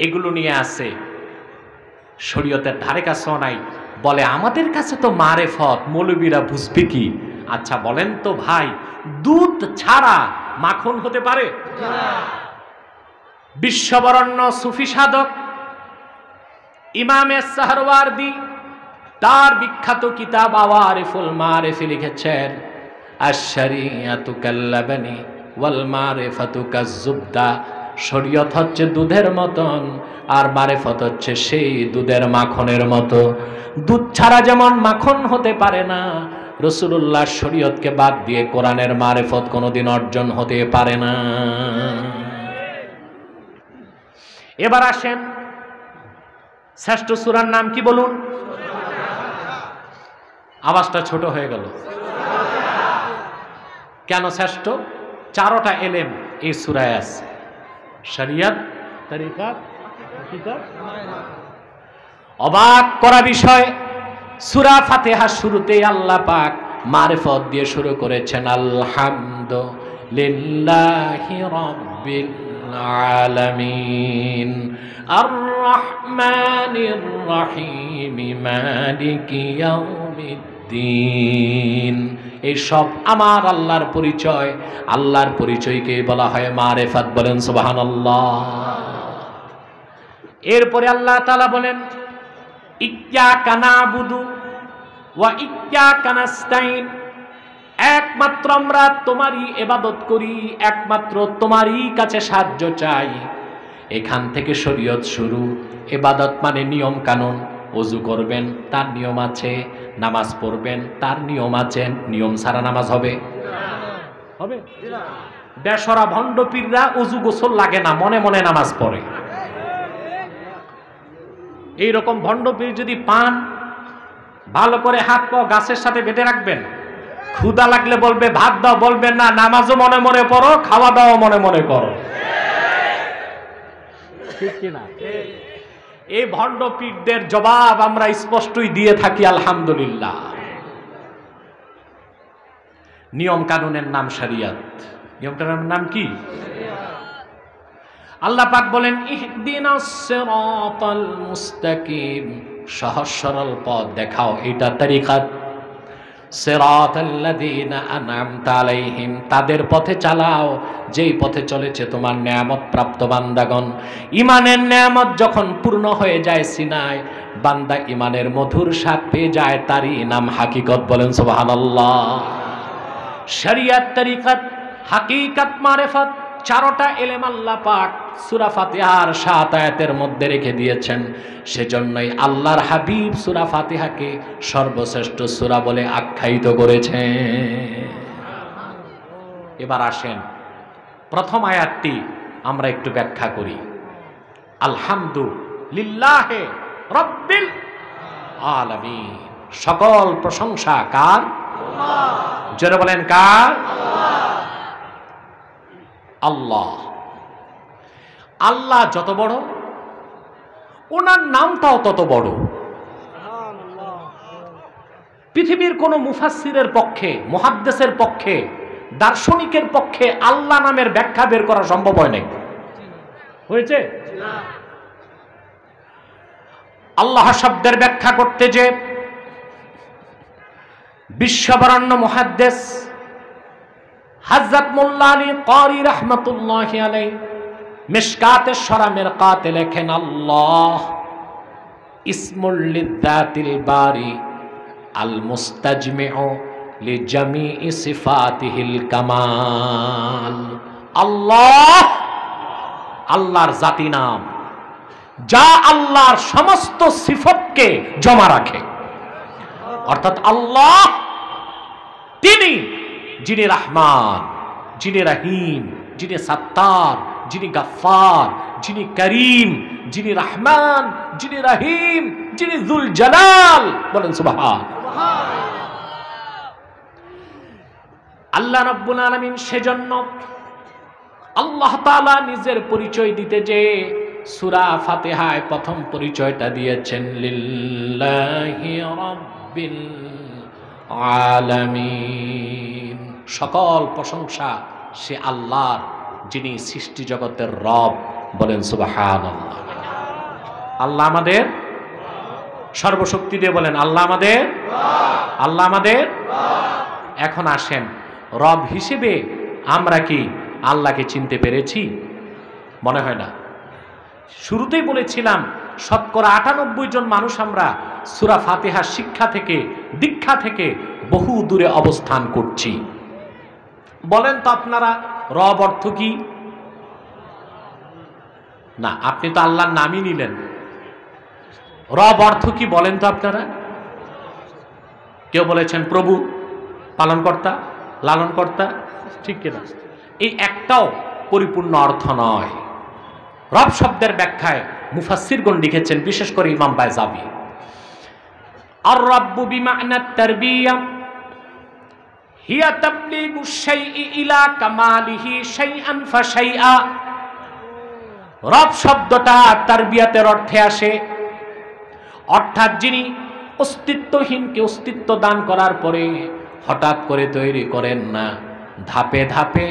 [SPEAKER 1] এগুলো নিয়ে আসে, শরীয়তের ধারে কাছেও নাই, বলে আমাদের কাছে তো মারেফত, মৌলবীরা বুঝবে কি? আচ্ছা বলেন তো ভাই, দুধ ছাড়া মাখন হতে পারে? বিশ্ববরণ্য সুফি সাধক ইমামে সাহরওয়ার্দী তার বিখ্যাত কিতাব আওয়ারিফুল মারিফি লিখেছেন, আশ-শরিয়াতু কাল্লাবানি ওয়াল মারিফাতু কাজ-জুবদা। শরীয়ত হচ্ছে দুধের মতন, আর মারিফত হচ্ছে সেই দুধের মাখনের মতো। দুধ ছাড়া যেমন মাখন হতে পারে না, রাসূলুল্লাহ শরীয়তকে বাদ দিয়ে কোরআনের মারিফত কোনোদিন অর্জন হতে পারে না। এবার আসেন, শ্রেষ্ঠ সূরার নাম কি বলুন? আওয়াজটা ছোট হয়ে গেল কেন? শ্রেষ্ঠ 4টা এলেম এই সূরায় আছে, শরিয়ত, তরিকাত, কিতাব। অবাক করা বিষয়, সূরা ফাতিহার শুরুতেই আল্লাহ পাক মারিফত দিয়ে শুরু করেছেন, আলহামদুলিল্লাহি রাব্বিল আলামিন আর রহমানির রহিম মালিকি ইয়াউমিদ্দিন। এই সব আমার আল্লাহর পরিচয়, আল্লাহর পরিচয়কে বলা হয় মারিফত। বলেন সুবহানাল্লাহ। এরপরে আল্লাহ তাআলা বলেন, ইয়্যাকা না'বুদু ওয়া ইয়্যাকা নাস্তাইন, একমাত্র আমরা তোমারই ইবাদত করি, একমাত্র তোমারই কাছে সাহায্য চাই। এখান থেকে শরীয়ত শুরু। ইবাদত মানে নিয়ম কানুন। ওযু করবেন, তার নিয়ম আছে। নামাজ পড়বেন, তার নিয়ম আছে। নিয়ম ছাড়া নামাজ হবে? হবে? বেশরা ভণ্ড পীররা ওযু গোসল লাগে না, মনে মনে নামাজ পড়ে। এইরকম ভণ্ড পীর যদি পান, ভালো করে হাত পা গাছের সাথে বেঁধে রাখবেন। ক্ষুধা লাগলে বলবে ভাত দাও, বলবেন না নামাজও মনে মনে পড়ো, খাওয়া দাওয়া মনে মনে করো। ঠিক কিনা? এই ভণ্ড পীরদের জবাব আমরা স্পষ্টই দিয়ে থাকি, আলহামদুলিল্লাহ। নিয়ম কানুনের নাম শরিয়ত। নিয়ম কানুনের নাম কি? আল্লাহ পাক বলেন, ইহদিনাস সিরাতাল মুস্তাকিম, সহজ সরল পথ দেখাও, এটা তরিকাত। সিরাতাল্লাযীনা আন'আমতা আলাইহিম, তাদের পথে চালাও যেই পথে চলেছে তোমার নেয়ামত প্রাপ্ত বান্দাগণ। ঈমানের নেয়ামত যখন পূর্ণ হয়ে যায় সিনায়, বান্দা ঈমানের মধুর স্বাদ পেয়ে যায়, তারই নাম হাকিকত। বলেন সুবহানাল্লাহ। শরিয়ত, তরিকাত, হাকিকত, মারিফত, 4টা এলেম আল্লাহ পাক সূরা ফাতিহার 7 আয়াতের মধ্যে রেখে দিয়েছেন। সেজন্যই আল্লাহর হাবিব সূরা ফাতিহাকে সর্বশ্রেষ্ঠ সূরা বলে আখ্যায়িত করেছেন। এবার আসেন প্রথম আয়াতটি আমরা একটু ব্যাখ্যা করি। আলহামদুলিল্লাহি রাব্বিল আলামিন, সকল প্রশংসা কার? আল্লাহ। জোরে বলেন কার? আল্লাহ। আল্লাহ। আল্লাহ যত বড়, ওনার নামটাও তত বড়। পৃথিবীর কোন মুফাসসিরের পক্ষে, মুহাদ্দিসের পক্ষে, দার্শনিকের পক্ষে আল্লাহ নামের ব্যাখ্যা বের করা সম্ভব হয় নাই। হয়েছে? আল্লাহ শব্দের ব্যাখ্যা করতে যে বিশ্ববরেণ্য মুহাদ্দিস হযরত মোল্লা আলী ক্বারী রাহমাতুল্লাহি আলাইহি মিশকাতে শরা মিরকাতে লেখেন, আল্লাহ ইসমুল লিযাতিল বারি আল মুস্তাজমিউ লিজামিই সিফাতিহিল কামাল। আল্লাহ আল্লাহর জাতি নাম, যা আল্লাহর সমস্ত সিফতকে জমা রাখে। অর্থাৎ আল্লাহ তিনি যিনি রহমান, যিনি রহিম, যিনি সত্তার, যিনি গফফার, যিনি করিম, যিনি রহমান, যিনি রহিম, যিনি যুল জালাল। বলেন সুবহান। আল্লাহ রাব্বুল আলামিন সেজন্য আল্লাহ তাআলা নিজের পরিচয় দিতে যে সূরা ফাতিহায় প্রথম পরিচয়টা দিয়েছেন, লিল্লাহি রাব্বিল আলামিন, সকল প্রশংসা সে আল্লাহর যিনি সৃষ্টি জগতের রব। বলেন সুবহানাল্লাহ। আল্লাহ আমাদের সর্বশক্তি দিয়ে বলেন আল্লাহ আমাদের, আল্লাহ আমাদের। এখন আসেন, রব হিসেবে আমরা কি আল্লাহকে চিনতে পেরেছি? মনে হয় না। শুরুতেই বলেছিলাম শতকরা 98 জন মানুষ আমরা সূরা ফাতিহার শিক্ষা থেকে, দীক্ষা থেকে বহু দূরে অবস্থান করছি। বলেন তো আপনারা রব অর্থ কি? না, আপনি তো আল্লাহর নামই নিলেন। রব অর্থ কি বলেন তো আপনারা? কেউ বলেছেন প্রভু, পালনকর্তা, লালনকর্তা, ঠিক কিনা? এই একটাও পরিপূর্ণ অর্থ নয়। রব শব্দের ব্যাখ্যায় মুফাসসিরগণ লিখেছেন, বিশেষ করে ইমাম বাইজাবি, আর রাব্বু বিমা'না তারবিয়া হিয়া তাবলীগু শাইই ইলা কামালিহি শাইআন ফাশাইআ। রব শব্দটা তারবিয়াতের অর্থে আসে, অর্থাৎ যিনি অস্তিত্বহীনকে অস্তিত্ব দান করার পরে হঠাৎ করে তৈরি করেন না, ধাপে ধাপে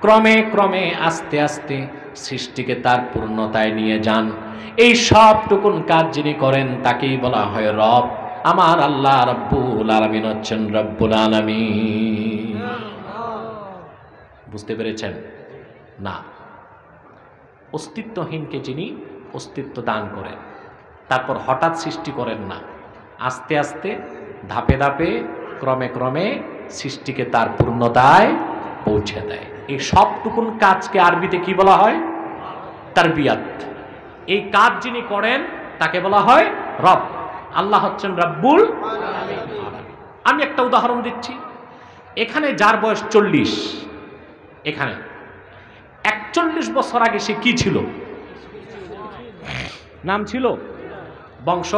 [SPEAKER 1] ক্রমে ক্রমে আস্তে আস্তে সৃষ্টিকে তার পূর্ণতায় নিয়ে যান, এই সবটুকুন কাজ যিনি করেন তাকেই বলা হয় রব। আমার আল্লাহ রব্বুল আলামিন হচ্ছেন রব্বুল আলামিন। বুঝতে পেরেছেন না? অস্তিত্বহীনকে যিনি অস্তিত্ব দান করেন, তারপর হঠাৎ সৃষ্টি করেন না, আস্তে আস্তে ধাপে ধাপে ক্রমে ক্রমে সৃষ্টিকে তার পূর্ণতায় পৌঁছে দেয়, এই সবটুকুন কাজকে আরবিতে কি বলা হয়? তারবিয়াত। এই কাজ যিনি করেন তাকে বলা হয় রব। আল্লাহ হচ্ছেন রব্বুল আলামিন। আমি একটা উদাহরণ দিচ্ছি। এখানে যার বয়স 40, এখানে 41 বছর আগে সে কি ছিল? নাম ছিল, বংশ,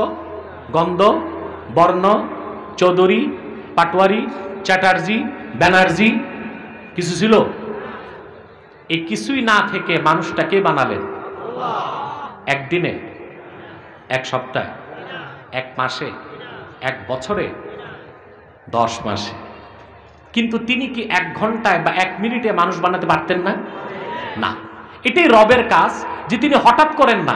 [SPEAKER 1] গন্ধ, বর্ণ, চৌধুরী, পাটোয়ারি, চ্যাটার্জি, ব্যানার্জি কিছু ছিল? এই কিছুই না থেকে মানুষটাকে বানালেন একদিনে, এক সপ্তাহে, এক মাসে, এক বছরে, 10 মাসে। কিন্তু তিনি কি 1 ঘন্টায় বা 1 মিনিটে মানুষ বানাতে পারতেন না? না। এটাই রবের কাজ, যে তিনি হঠাৎ করেন না,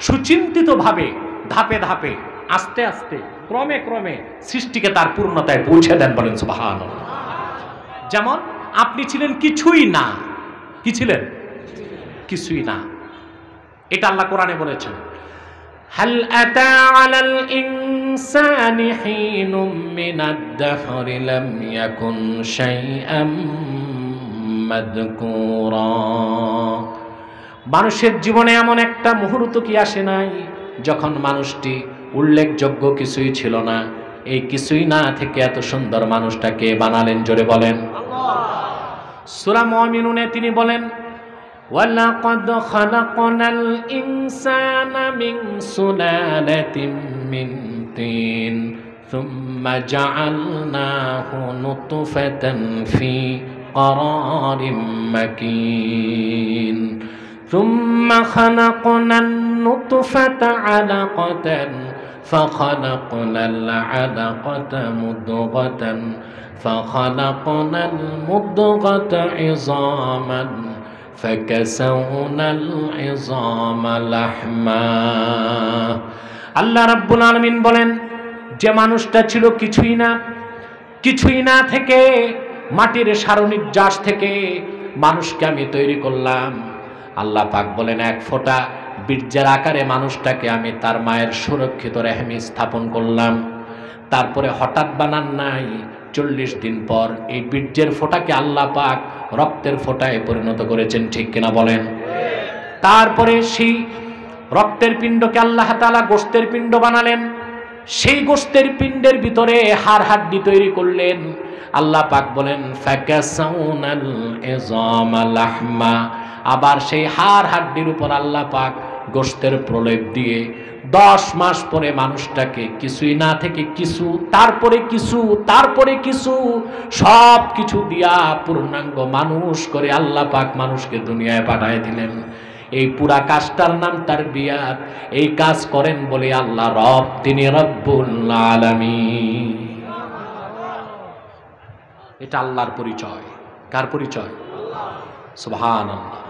[SPEAKER 1] সুচিন্তিতভাবে ধাপে ধাপে আস্তে আস্তে ক্রমে ক্রমে সৃষ্টিকে তার পূর্ণতায় পৌঁছে দেন। বলেন সুবহানাল্লাহ। যেমন আপনি ছিলেন কিছুই না। কি ছিলেন? কিছুই না। এটা আল্লাহ কোরআনে বলেছেন, হাল আতা আলাল ইনসানি হিনুম মিনাদ দাহরি লাম ইয়াকুন শাইআম মাযকুরা। মানুষের জীবনে এমন একটা মুহূর্ত কি আসে নাই যখন মানুষটি উল্লেখযোগ্য কিছুই ছিল না? এই কিছুই না থেকে এত সুন্দর মানুষটাকে বানালেন, জোরে বলেন আল্লাহ। সূরা মুমিনুনে তিনি বলেন, ওয়ালাকাদ খালাকনাল ইনসানা মিন সুলালাতিন মিন তিন সুম্মা জাআলনাহু নুতফাতান ফি قرارٍ مكين ثم خلقنا النطفة علقة فخلقنا العلقة مضغة فخلقنا المضغة عظاما فكسونا العظام لحما। আল্লাহ রাব্বুল আলামিন বলেন, যে মানুষটা ছিল কিছুই না থেকে, মাটির সারনির্যাস থেকে মানুষকে আমি তৈরি করলাম। আল্লাহ পাক বলেন, 1 ফোঁটা বীর্যের আকারে মানুষটাকে আমি তার মায়ের সুরক্ষিত রেহমে স্থাপন করলাম। তারপরে হঠাৎ বানান নাই, 40 দিন পর এই বীর্যের ফোঁটাকে আল্লাহ পাক রক্তের ফোঁটায় পরিণত করেছেন। ঠিক কিনা বলেন? তারপরে সেই রক্তের পিণ্ডকে আল্লাহ তাআলা গোশতের পিণ্ড বানালেন। সেই গোশতের পিণ্ডের ভিতরে হাড় হাড্ডি তৈরি করলেন। আল্লাহ পাক বলেন, ফাকাসাউনাল ইযামা লাহমা। আবার সেই হাড় হাড্ডির উপর আল্লাহ পাক গোশতের প্রলেপ দিয়ে 10 মাস পরে মানুষটাকে কিছুই না থেকে কিছু, তারপরে কিছু, তারপরে কিছু, সব কিছু দিয়া পূর্ণাঙ্গ মানুষ করে আল্লাহ পাক মানুষকে দুনিয়ায় পাঠায় দিলেন। এই পুরা কাজটার নাম তারবিয়াত। এই কাজ করেন বলে আল্লাহ রব, তিনি রব্বুল আলামিন। এটা আল্লাহর পরিচয়। কার পরিচয়? সুবহানাল্লাহ।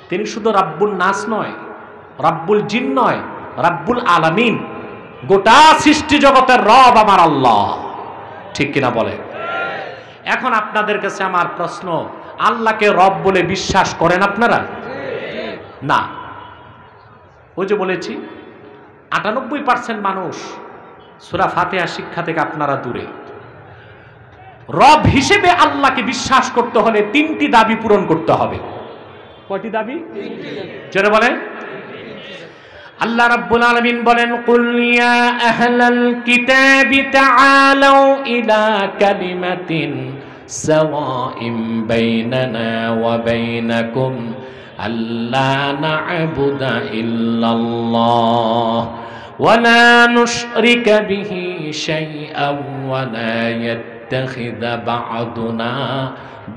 [SPEAKER 1] তিনি শুধু রাব্বুল নাস নয়, রাব্বুল জিন নয়, রাব্বুল আলামিন। গোটা সৃষ্টি জগতের রব আমার আল্লাহ। ঠিক কিনা বলে? এখন আপনাদের কাছে আমার প্রশ্ন, আল্লাহকে রব বলে বিশ্বাস করেন আপনারা? না। ওই যে বলেছি 98% মানুষ সূরা ফাতিহা শিক্ষা থেকে আপনারা দূরে। রব হিসেবে আল্লাহকে বিশ্বাস করতে হলে 3টি দাবি পূরণ করতে হবে। কয়টি দাবি? জোরে বলেন। আল্লাহ রাব্বুল আলামিন বলেন, কুল ইয়া আহলাল কিতাবি তাআলাউ ইলা কালিমাতিন সাওয়াইন বাইনানা ওয়া বাইনাকুম আল্লা না'বুদা ইল্লাল্লাহ ওয়া লা নুশরিকা বিহি শাইআন ওয়া লা ইয়াত্তাখিযা বা'দুনা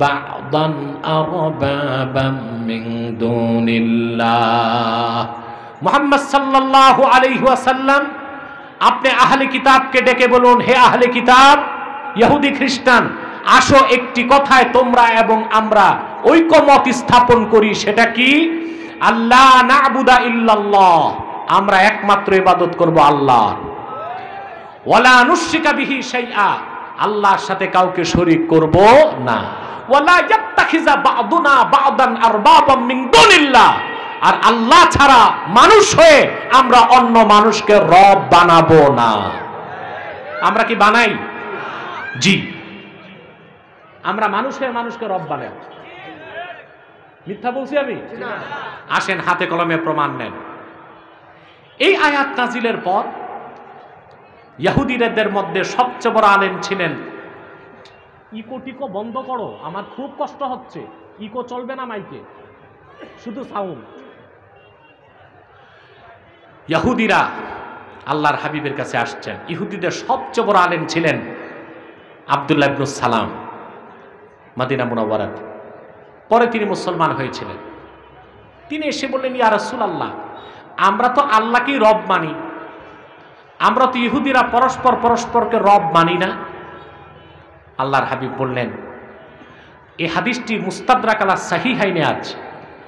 [SPEAKER 1] বা'দান আরবাবাম মিন দুনিল্লাহ। মুহাম্মদ সাল্লাল্লাহু আলাইহি ওয়াসাল্লাম, আপনি আহলে কিতাবকে ডেকে বলুন, হে আহলে কিতাব, ইহুদি খ্রিস্টান, আসো একটি কথায় তোমরা এবং আমরা ঐকমত স্থাপন করি। সেটা কি? আল্লাহ না'বুদা ইল্লাল্লাহ, আমরা একমাত্র ইবাদত করব আল্লাহর। ওয়ালা নুশরিকা বিহি শাইআ, আল্লাহর সাথে কাউকে শরীক করব না। ওয়ালা ইয়াত্তাখিযা বা'দুনা বা'দান আরবাবাম মিন দুনিল্লাহ, আর আল্লাহ ছাড়া মানুষ হয়ে আমরা অন্য মানুষকে রব বানাবো না। আমরা কি বানাই? জি, আমরা মানুষ হয়ে মানুষকে রব বানাই। মিথ্যা বলছি আমি? আসেন হাতে কলমে প্রমাণ নেন। এই আয়াত নাজিলের পর ইহুদিদের মধ্যে সবচেয়ে বড় আলেম ছিলেন, ইকো টিকো বন্ধ করো, আমার খুব কষ্ট হচ্ছে, ইকো চলবে না মাইকে, শুধু সাউন্ড। ইহুদিরা আল্লাহর হাবিবের কাছে আসছেন। ইহুদিদের সবচেয়ে বড় আলেম ছিলেন আব্দুল্লাহ ইবনে সালাম, মদিনা মুনাওয়ারাতে। পরে তিনি মুসলমান হয়েছিলেন। তিনি এসে বললেন, ইয়া রাসূলুল্লাহ, আমরা তো আল্লাহকেই রব মানি, আমরা তো ইহুদিরা পরস্পরকে রব মানি না। আল্লাহর হাবিব বললেন, এই হাদিসটি মুস্তাদরাক আলা সাহিহাইনে আছে।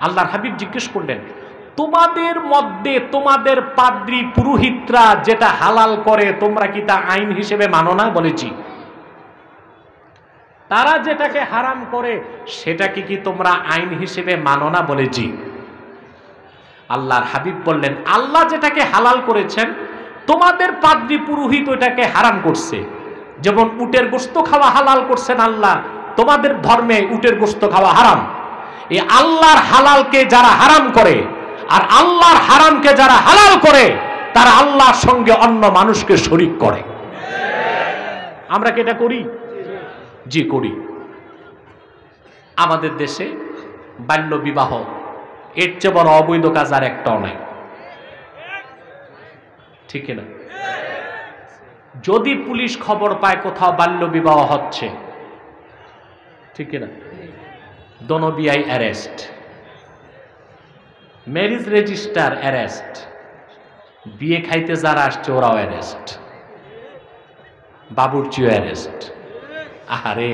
[SPEAKER 1] আল্লাহর হাবিব জিজ্ঞেস করলেন, তোমাদের মধ্যে তোমাদের পাদ্রী পুরোহিতরা যেটা হালাল করে তোমরা কি তা আইন হিসেবে মানো না? বলেছি। তারা যেটাকে হারাম করে সেটাকে কি তোমরা আইন হিসেবে মানো না? বলেছি। আল্লাহর হাবিব বললেন, আল্লাহ যেটাকে হালাল করেছেন তোমাদের পাদ্রী পুরোহিত ওটাকে হারাম করছে। যেমন উটের গোশত খাওয়া হালাল করছেন আল্লাহ, তোমাদের ধর্মে উটের গোশত খাওয়া হারাম। এই আল্লাহর হালালকে যারা হারাম করে আর আল্লাহর হারামকে যারা হালাল করে তারা আল্লাহর সঙ্গে অন্য মানুষকে শরীক করে। আমরা কি এটা করি? জি করি। আমাদের দেশে বাল্য বিবাহ এর চেয়ে বড় অবৈধ কাজ আর একটাও নাই, ঠিক না? যদি পুলিশ খবর পায় কোথাও বাল্য বিবাহ হচ্ছে, ঠিক না, দনবিআই অ্যারেস্ট, ম্যারেজ রেজিস্টার অ্যারেস্ট, বিয়ে খাইতে যারা আসছে ওরাও অ্যারেস্ট, বাবুর্চিও অ্যারেস্ট। আরে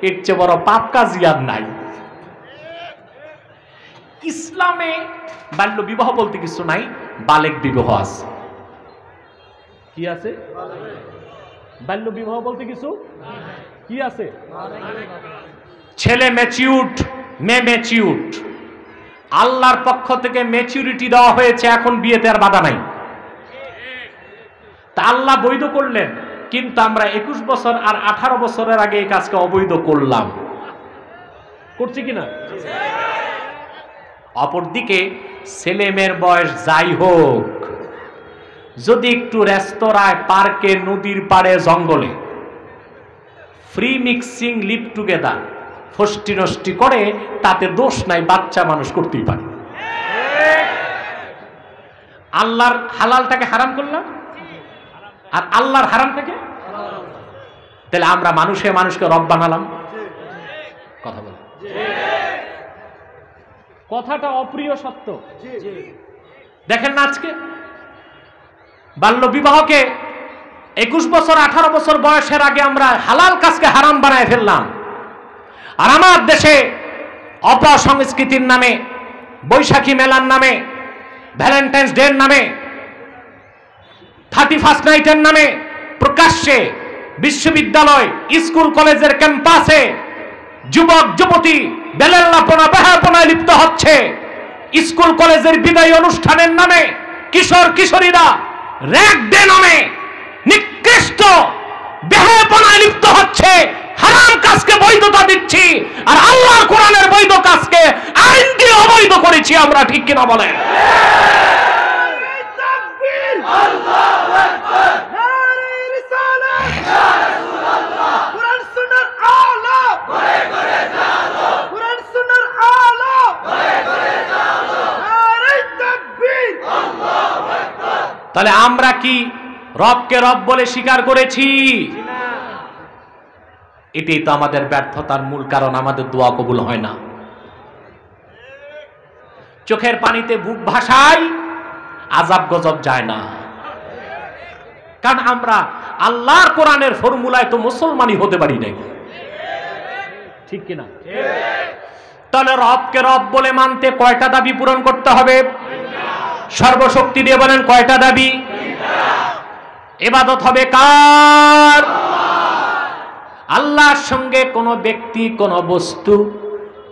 [SPEAKER 1] এর চেয়ে বড় পাপ কাজই আর নাই। ইসলামে বাল্য বিবাহ বলতে কিছু নাই, বালেক বিবাহ আছে। কি আছে? বাল্য বিবাহ বলতে কিছু কি আছে? ছেলে ম্যাচিউরড, মেয়ে ম্যাচিউরড, আল্লাহর পক্ষ থেকে ম্যাচিউরিটি দেওয়া হয়েছে, এখন বিয়েতে আর বাধা নাই। তা আল্লাহ বৈধ করলেন, কিন্তু আমরা 21 বছর আর 18 বছরের আগে এই কাজকে অবৈধ করলাম। করছি কিনা? অপরদিকে ছেলে মেয়ের বয়স যাই হোক, যদি একটু রেস্তোরাঁয়, পার্কে, নদীর পাড়ে, জঙ্গলে ফ্রি মিক্সিং, লিভ টুগেদার, ফষ্টি নষ্টি করে, তাতে দোষ নাই, বাচ্চা মানুষ করতেই পারে। আল্লাহর হালালটাকে হারাম করলাম আর আল্লাহর হারামটাকে, তাহলে আমরা মানুষে মানুষকে রব বানালাম। কথা বল, কথাটা অপ্রিয় সত্য। দেখেন না, আজকে বাল্য বিবাহকে 21 বছর 18 বছর বয়সের আগে আমরা হালাল কাজকে হারাম বানায় ফেললাম। আর আমার দেশে অপসংস্কৃতির নামে, বৈশাখী মেলার নামে, ভ্যালেন্টাইন্স ডে নামে, 31st নাইটের নামে প্রকাশ্যে বিশ্ববিদ্যালয়, স্কুল, কলেজের ক্যাম্পাসে যুবক যুবতী বেলাল্লাপনা, বেহাপনায় লিপ্ত হচ্ছে। স্কুল কলেজের বিদায়ী অনুষ্ঠানের নামে কিশোর কিশোরীরা র্যাগ ডে নামে নিকৃষ্ট বেহাপনায় লিপ্ত হচ্ছে। হারাম কাজকে বৈধতা দিচ্ছি আর আল্লাহর কোরআনের বৈধ কাজকে আইন দিয়ে অবৈধ করেছি আমরা, ঠিক কিনা বলেন? তাহলে আমরা কি রবকে রব বলে স্বীকার করেছি? এটাই তো আমাদের ব্যর্থতার মূল কারণ, আমাদের দোয়া কবুল হয় না। চোখের পানিতে বুক ভাসায়, আজাব গজব যায় না, কারণ আমরা আল্লাহর কোরআনের ফর্মুলায় তো মুসলমানই হতে পারি নাই। ঠিক কিনা? তাহলে রবকে রব বলে মানতে কয়টা দাবি পূরণ করতে হবে? সর্বশক্তি দিয়ে বলেন কয়টা দাবি? ইবাদত হবে কার? আল্লাহর সঙ্গে কোনো ব্যক্তি, কোনো বস্তু,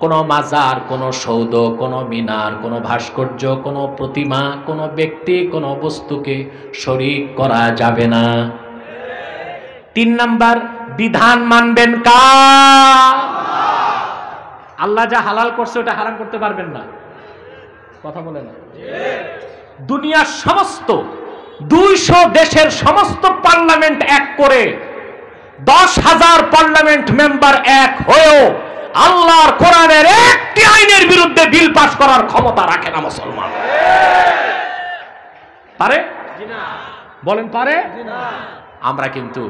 [SPEAKER 1] কোনো মাজার, কোনো সৌধ, কোনো মিনার, কোনো ভাস্কর্য, কোনো প্রতিমা, কোনো ব্যক্তি, কোনো বস্তুকে শরীক করা যাবে না। 3 নাম্বার, বিধান মানবেন কার? আল্লাহ যা হালাল করছে ওটা হারাম করতে পারবেন না। কথা বলে না? দুনিয়ার সমস্ত 200 দেশের সমস্ত পার্লামেন্ট এক করে 10,000 পার্লামেন্ট মেম্বার এক হয়েও আল্লাহর কোরআনের একটি আইনের বিরুদ্ধে বিল পাস করার ক্ষমতা রাখে না মুসলমান। পারে? বলেন পারে? আমরা কিন্তু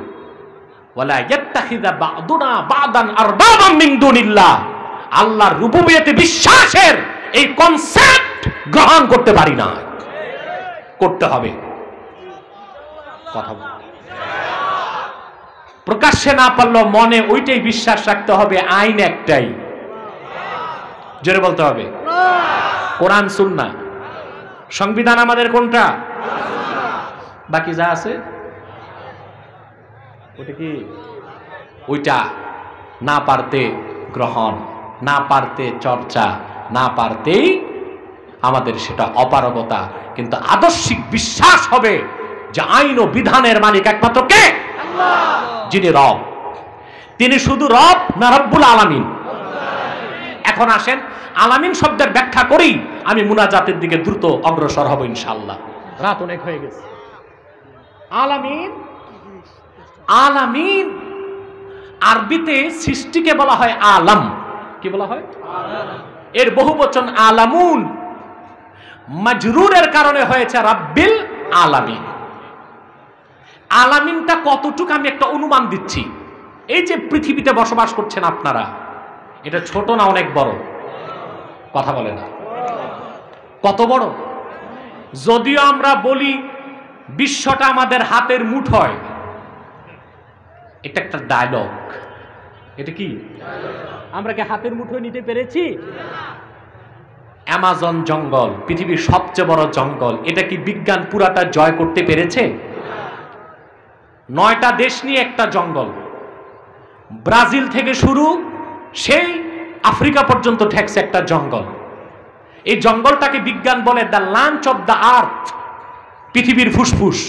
[SPEAKER 1] ওয়ালা ইয়াত্তাখিযা বা'দুনা বা'দান আরবাবাম মিন দুনিল্লাহ, আল্লাহর রুবুবিয়তে বিশ্বাসের এই কনসেপ্ট গ্রহণ করতে পারি না। করতে হবে। কথা বল। প্রকাশ্যে না পারলেও মনে ওইটাই বিশ্বাস রাখতে হবে, আইন একটাই। জোরে বলতে হবে কোরআন সুন্নাহ। সংবিধান আমাদের কোনটা? বাকি যা আছে ওটা কি? ওইটা না পারতে গ্রহণ, না পারতে চর্চা, না পারতেই আমাদের সেটা অপারগতা। কিন্তু আদর্শিক বিশ্বাস হবে যে আইন ও বিধানের মালিক একমাত্র কে? আল্লাহ, যিনি রব। তিনি শুধু রব না রব্বুল আলামিন? এখন আসেন আলামিন শব্দের ব্যাখ্যা করি, আমি মুনাজাতের দিকে দ্রুত অগ্রসর হব ইনশাআল্লাহ। রাত অনেক হয়ে গেছে। আলামিন, আলামিন আরবিতে সৃষ্টিকে বলা হয় আলাম। কি বলা হয়? এর বহুবচন আলামুন। মাজরুরের কারণে হয়েছে রাব্বিল আলামিন। আলামিনটা কতটুকু আমি একটা অনুমান দিচ্ছি। এই যে পৃথিবীতে বসবাস করছেন আপনারা, এটা ছোট না অনেক বড়? কথা বলে না। কত বড়? যদিও আমরা বলি বিশ্বটা আমাদের হাতের মুঠোয়, এটা একটা ডায়লগ। এটা কি? আমরা কি হাতের মুঠোয় নিতে পেরেছি? অ্যামাজন জঙ্গল পৃথিবীর সবচেয়ে বড় জঙ্গল, এটা কি বিজ্ঞান পুরাটা জয় করতে পেরেছে? 9টা দেশ নিয়ে একটা জঙ্গল, ব্রাজিল থেকে শুরু সেই আফ্রিকা পর্যন্ত ঠেকছে একটা জঙ্গল। এই জঙ্গলটাকে বিজ্ঞান বলে the lunch of the earth, পৃথিবীর ফুসফুস।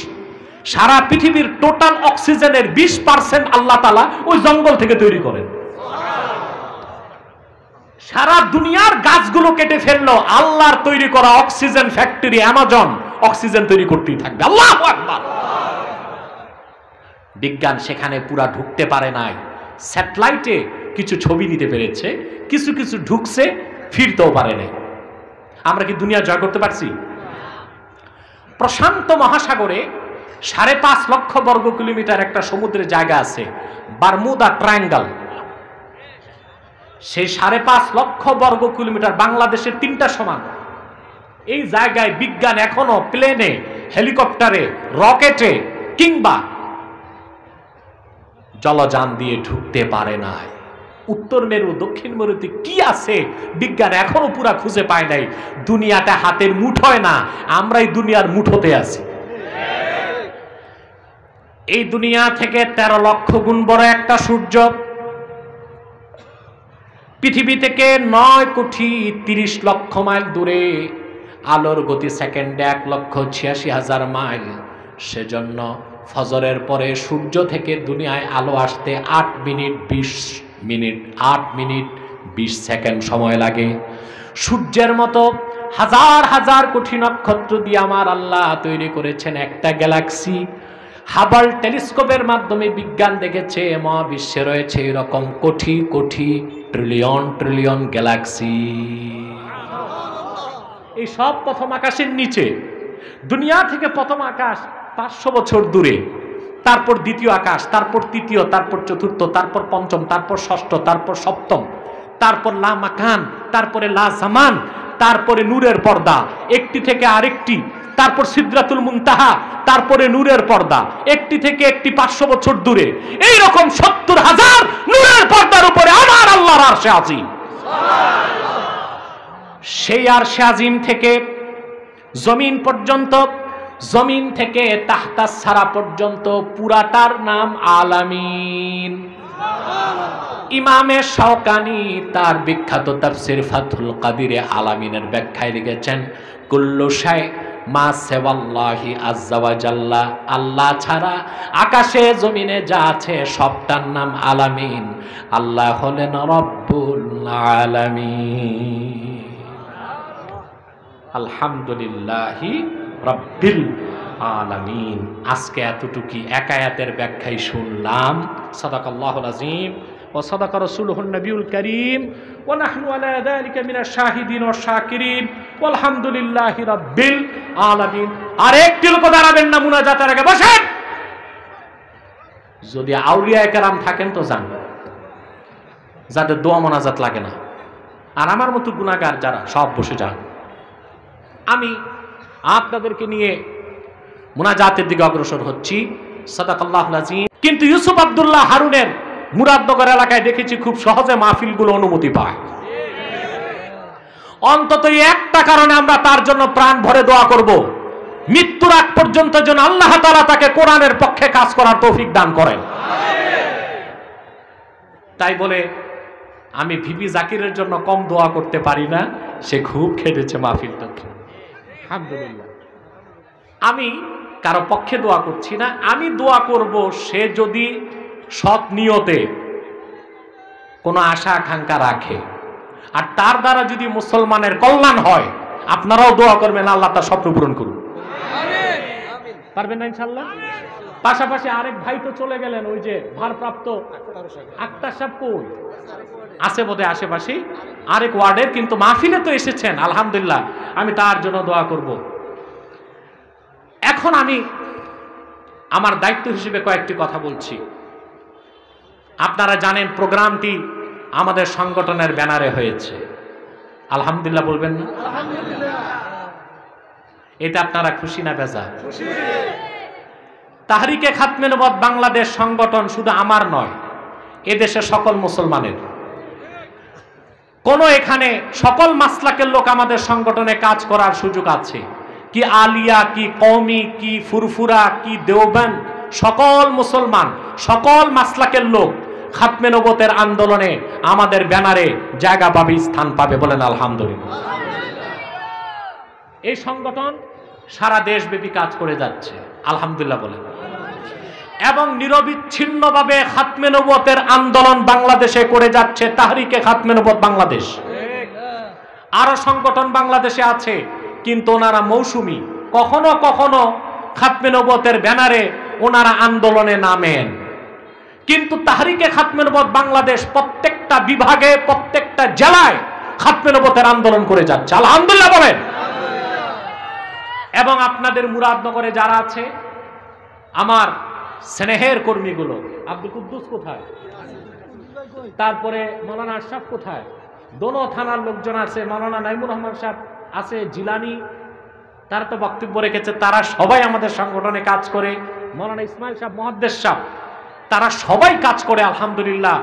[SPEAKER 1] সারা পৃথিবীর টোটাল অক্সিজেনের 20% আল্লাহ তাআলা ওই জঙ্গল থেকে তৈরি করেন। সারা দুনিয়ার গাছগুলো কেটে ফেললো, আল্লাহর তৈরি করা অক্সিজেন ফ্যাক্টরি অ্যামাজন অক্সিজেন তৈরি করতেই থাকবে। আল্লাহু আকবার। বিজ্ঞান সেখানে পুরা ঢুকতে পারে নাই। স্যাটেলাইটে কিছু ছবি নিতে পেরেছে, কিছু কিছু ঢুকছে, ফিরতেও পারে নাই। আমরা কি দুনিয়া জয় করতে পারছি? প্রশান্ত মহাসাগরে 5.5 লক্ষ বর্গ কিলোমিটার একটা সমুদ্রের জায়গা আছে, বারমুদা ট্রায়াঙ্গল। সেই 5.5 লক্ষ বর্গ কিলোমিটার বাংলাদেশের 3টা সমান। এই জায়গায় বিজ্ঞান এখনো প্লেনে, হেলিকপ্টারে, রকেটে কিংবা জলযান দিয়ে ঢুকতে পারে নাই। উত্তর মেরু, দক্ষিণ মেরুতে কি আছে বিজ্ঞান এখনো পুরা খুঁজে পায় নাই। দুনিয়াটা হাতের মুঠোয় না, আমরাই দুনিয়ার মুঠোতে আছি। এই দুনিয়া থেকে 13 লক্ষ গুণ বড় একটা সূর্য, পৃথিবী থেকে 9,30 লক্ষ মাইল দূরে, আলোর গতি সেকেন্ডে 1,86,000 মাইল। সেজন্য ফজরের পরে সূর্য থেকে দুনিয়ায় আলো আসতে 8 মিনিট 20 সেকেন্ড সময় লাগে। সূর্যের মতো হাজার হাজার কোটি নক্ষত্র দিয়ে আমার আল্লাহ তৈরি করেছেন একটা গ্যালাক্সি। হাবল টেলিস্কোপের মাধ্যমে বিজ্ঞান দেখেছে মহাবিশ্বে রয়েছে এরকম crore crore trillion trillion Galaxy. এই সব প্রথম আকাশের নিচে, দুনিয়া থেকে প্রথম আকাশ 500 বছর দূরে। তারপর দ্বিতীয় আকাশ, তারপর তৃতীয়, তারপর চতুর্থ, তারপর পঞ্চম, তারপর ষষ্ঠ, তারপর সপ্তম, তারপর লা মাকান, তারপরে লা জামান, তারপরে নূরের পর্দা একটি থেকে আরেকটি, তারপর সিদরাতুল মুনতাহা, তারপরে নূরের পর্দা একটি থেকে একটি 500 বছর দূরে, এই রকম 70,000 নূরের পর্দার উপরে আমার আল্লাহর আরশে আজিম। সেই আরশে আজিম থেকে জমিন পর্যন্ত, জমিন থেকে তাহতা সারা পর্যন্ত পুরাটার নাম আলামিন। ইমামে শাওকানি তার বিখ্যাত তাফসীর ফাথুল কাদিরে আলামিনের ব্যাখ্যায় লিখেছেন, কুল্লু শাই মা সিওয়াল্লাহি আযজা ওয়া জাল্লা, আল্লাহ ছাড়া আকাশে জমিনে যা আছে সবটার নাম আলামিন। আল্লাহ হলেন রব্বুল আলামিন। আলহামদুলিল্লাহি রাব্বিল আলামিন। আজকে এতটুকু এক আয়াতের ব্যাখ্যাই শুনলাম। সাদাকাল্লাহুল আযীম ওয়া সাদাকা রাসূলুহুন নবিয়ুল কারীম ওয়া নাহনু আলা যালিকা মিনাশ শাহিদিন ওয়াশ শাকিরিন ওয়ালহামদুলিল্লাহি রাব্বিল আলামিন। আর একটি লোক দাঁড়াবেন না মুনাজাতের আগে, বসেন। যদি আউলিয়া কেরাম থাকেন তো যান, যাদের দোয়া মোনাজাত লাগে না। আর আমার মতো গুনাহগার যারা, সব বসে যান। আমি আপনাদেরকে নিয়ে মুনাজাতের দিকে অগ্রসর হচ্ছি। সাদাকাল্লাহুল আযীম। কিন্তু ইউসুফ আব্দুল্লাহ হারুনের মুরাদনগর এলাকায় দেখেছি খুব সহজে মাহফিলগুলো অনুমতি পায়। অন্তত একটা কারণে আমরা তার জন্য প্রাণ ভরে দোয়া করব, মৃত্যুর আগ পর্যন্ত যেন আল্লাহ তাআলা তাকে কোরআনের পক্ষে কাজ করার তৌফিক দান করেন। তাই বলে আমি ভিপি জাকিরের জন্য কম দোয়া করতে পারি না, সে খুব খেটেছে মাহফিলটাকে। আলহামদুলিল্লাহ। আমি কারো পক্ষে দোয়া করছি না, আমি দোয়া করব সে যদি সৎ নিয়তে কোনো আশা আকাঙ্ক্ষা রাখে, আর তার দ্বারা যদি মুসলমানের কল্যাণ হয়, আপনারাও দোয়া করবেন আল্লাহ তার স্বপ্ন পূরণ করুন। পারবেন না ইনশাআল্লাহ? পাশাপাশি আরেক ভাই তো চলে গেলেন, ওই যে ভারপ্রাপ্ত আক্তার সাহেব কই আছে বোধহয় আশেপাশে আরেক ওয়ার্ডের, কিন্তু মাহফিলে তো এসেছেন আলহামদুলিল্লাহ, আমি তার জন্য দোয়া করব। এখন আমি আমার দায়িত্ব হিসেবে কয়েকটি কথা বলছি। আপনারা জানেন প্রোগ্রামটি আমাদের সংগঠনের ব্যানারে হয়েছে, আলহামদুলিল্লাহ বলবেন না? এটা আপনারা খুশি না বেজার? তাহরিকে খাতমে নবুয়ত বাংলাদেশ সংগঠন শুধু আমার নয়, এদেশের সকল মুসলমানের। কোন এখানে সকল মাসলাকের লোক আমাদের সংগঠনে কাজ করার সুযোগ আছে, কি আলিয়া, কি কওমি, কি ফুরফুরা, কি দেওবন্দ, সকল মুসলমান, সকল মাসলাকের লোক খাতমে নবুয়তের আন্দোলনে আমাদের ব্যানারে জায়গা পাবে, স্থান পাবে, বলেন আলহামদুলিল্লাহ। এই সংগঠন সারা দেশব্যাপী কাজ করে যাচ্ছে, আলহামদুলিল্লাহ বলেন। এবং নিরবিচ্ছিন্নভাবে খাতমে নবুয়তের আন্দোলন বাংলাদেশে করে যাচ্ছে তাহরিকে খাতমে নবুয়ত বাংলাদেশ। আরো সংগঠন বাংলাদেশে আছে, কিন্তু ওনারা মৌসুমী, কখনো কখনো খাতমে নবুয়তের ব্যানারে ওনারা আন্দোলনে নামেন। কিন্তু তাহরিকে খাতমে নবুয়ত বাংলাদেশ প্রত্যেকটা বিভাগে, প্রত্যেকটা জেলায় খাতমে নবুয়তের আন্দোলন করে যাচ্ছে, আলহামদুলিল্লাহ বলেন। এবং আপনাদের মুরাদনগরে যারা আছে, আমার স্নেহের কর্মীগুলো, আব্দুল কুদ্দুস কোথায়, তারপরে মাওলানা আশরাফ কোথায়, দোনো থানার লোকজন আছে, মাওলানা নাইমুর রহমান সাহেব আছে, জিলানি, তারা তো বক্তব্য রেখেছে, তারা সবাই আমাদের সংগঠনে কাজ করে, মাওলানা ইসমাইল সাহেব, মুহাদ্দিস সাহেব, তারা সবাই কাজ করে, আলহামদুলিল্লাহ।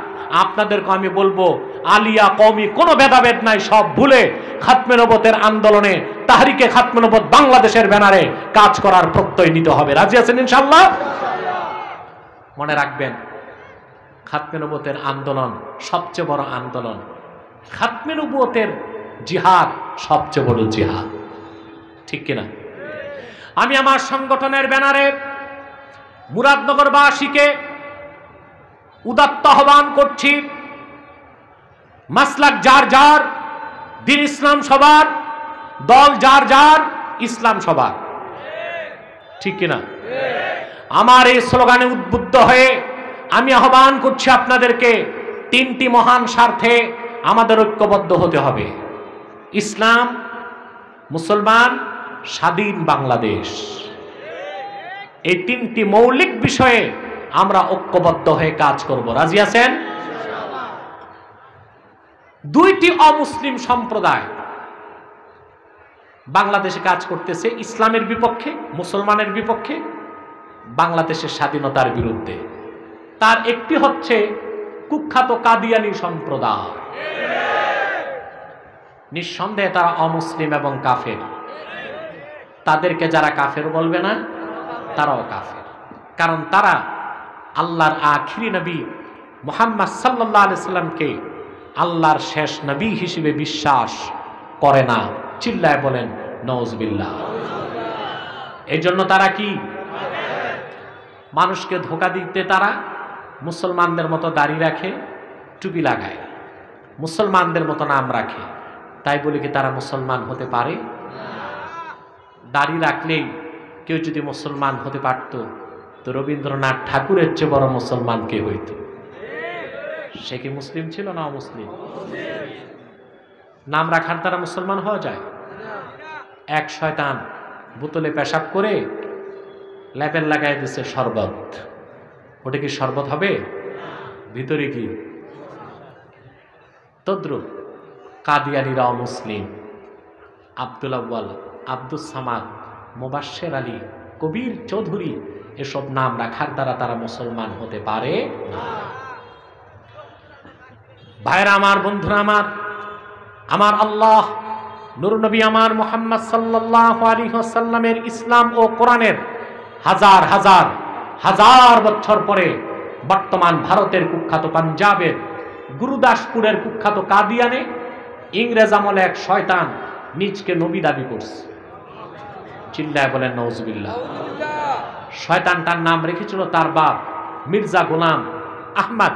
[SPEAKER 1] আপনাদেরকে আমি বলবো, আলিয়া কওমি কোনো ভেদাভেদ নাই, সব ভুলে খাতমে নবুয়তের আন্দোলনে তাহরিকে খাতমে নবুয়ত বাংলাদেশের ব্যানারে কাজ করার প্রত্যয় নিতে হবে। রাজি আছেন ইনশাআল্লাহ? মনে রাখবেন, খাতমে নবুয়তের আন্দোলন সবচেয়ে বড় আন্দোলন, খাতমে নবুয়তের জিহাদ সবচেয়ে বড় জিহাদ, ঠিক কিনা? আমি আমার সংগঠনের ব্যানারে মুরাদনগরবাসীকে উদাত্ত আহ্বান করছি, মাসলাক যার যার, দিন ইসলাম সবার, দল যার যার, ইসলাম সবার, ঠিক কিনা? আমার এই স্লোগানে উদ্বুদ্ধ হয়ে আমি আহ্বান করছি আপনাদেরকে, তিনটি মহান স্বার্থে আমাদের ঐক্যবদ্ধ হতে হবে: ইসলাম, মুসলমান, স্বাধীন বাংলাদেশ। এই তিনটি মৌলিক বিষয়ে আমরা ঐক্যবদ্ধ হয়ে কাজ করব। রাজি আছেন? দুইটি অমুসলিম সম্প্রদায় বাংলাদেশে কাজ করতেছে ইসলামের বিপক্ষে, মুসলমানের বিপক্ষে, বাংলাদেশের স্বাধীনতার বিরুদ্ধে। তার একটি হচ্ছে কুখ্যাত কাদিয়ানী সম্প্রদায়। নিঃসন্দেহে তারা অমুসলিম এবং কাফের। তাদেরকে যারা কাফের বলবে না, তারাও কাফের। কারণ তারা আল্লাহর আখিরি নবী মুহাম্মদ সাল্লাল্লাহু আলাইহি সাল্লামকে আল্লাহর শেষ নবী হিসেবে বিশ্বাস করে না। চিল্লায় বলেন নাউজুবিল্লাহ। এই জন্য তারা কি? মানুষকে ধোঁকা দিতে তারা মুসলমানদের মতো দাড়ি রাখে, টুপি লাগায়, মুসলমানদের মতো নাম রাখে। তাই বলে কি তারা মুসলমান হতে পারে? দাড়ি রাখলেই কেউ যদি মুসলমান হতে পারত, তো রবীন্দ্রনাথ ঠাকুরের চেয়ে বড় মুসলমান কে হইত? সে কি মুসলিম ছিল না অমুসলিম? নাম রাখার দ্বারা মুসলমান হওয়া যায়? এক শয়তান বোতলে পেশাব করে লেবেল লাগাই দিচ্ছে শরবত। ওটা কি শরবত হবে? ভিতরে কি? তদ্রুপ কাদিয়ানীরা অমুসলিম। আব্দুল আউয়াল, আব্দুস সামাদ, মুবাশশির আলী, কবির চৌধুরী এসব নাম রাখার দ্বারা তারা মুসলমান হতে পারে না। ভাইরা আমার, বন্ধুরা আমার, আমার আল্লাহ নূর নবী আমার মুহাম্মদ সাল্লাল্লাহু আলাইহি ওয়াসাল্লামের ইসলাম ও কোরআনের হাজার হাজার হাজার বছর পরে বর্তমান ভারতের কুখ্যাত পাঞ্জাবের গুরুদাসপুরের কুখ্যাত কাদিয়ানে ইংরেজ আমলে এক শয়তান নিজকে নবী দাবি করছে। চিল্লায় বলেন নাউজুবিল্লাহ। শয়তানটার নাম রেখেছিল তার বাপ মির্জা গোলাম আহমদ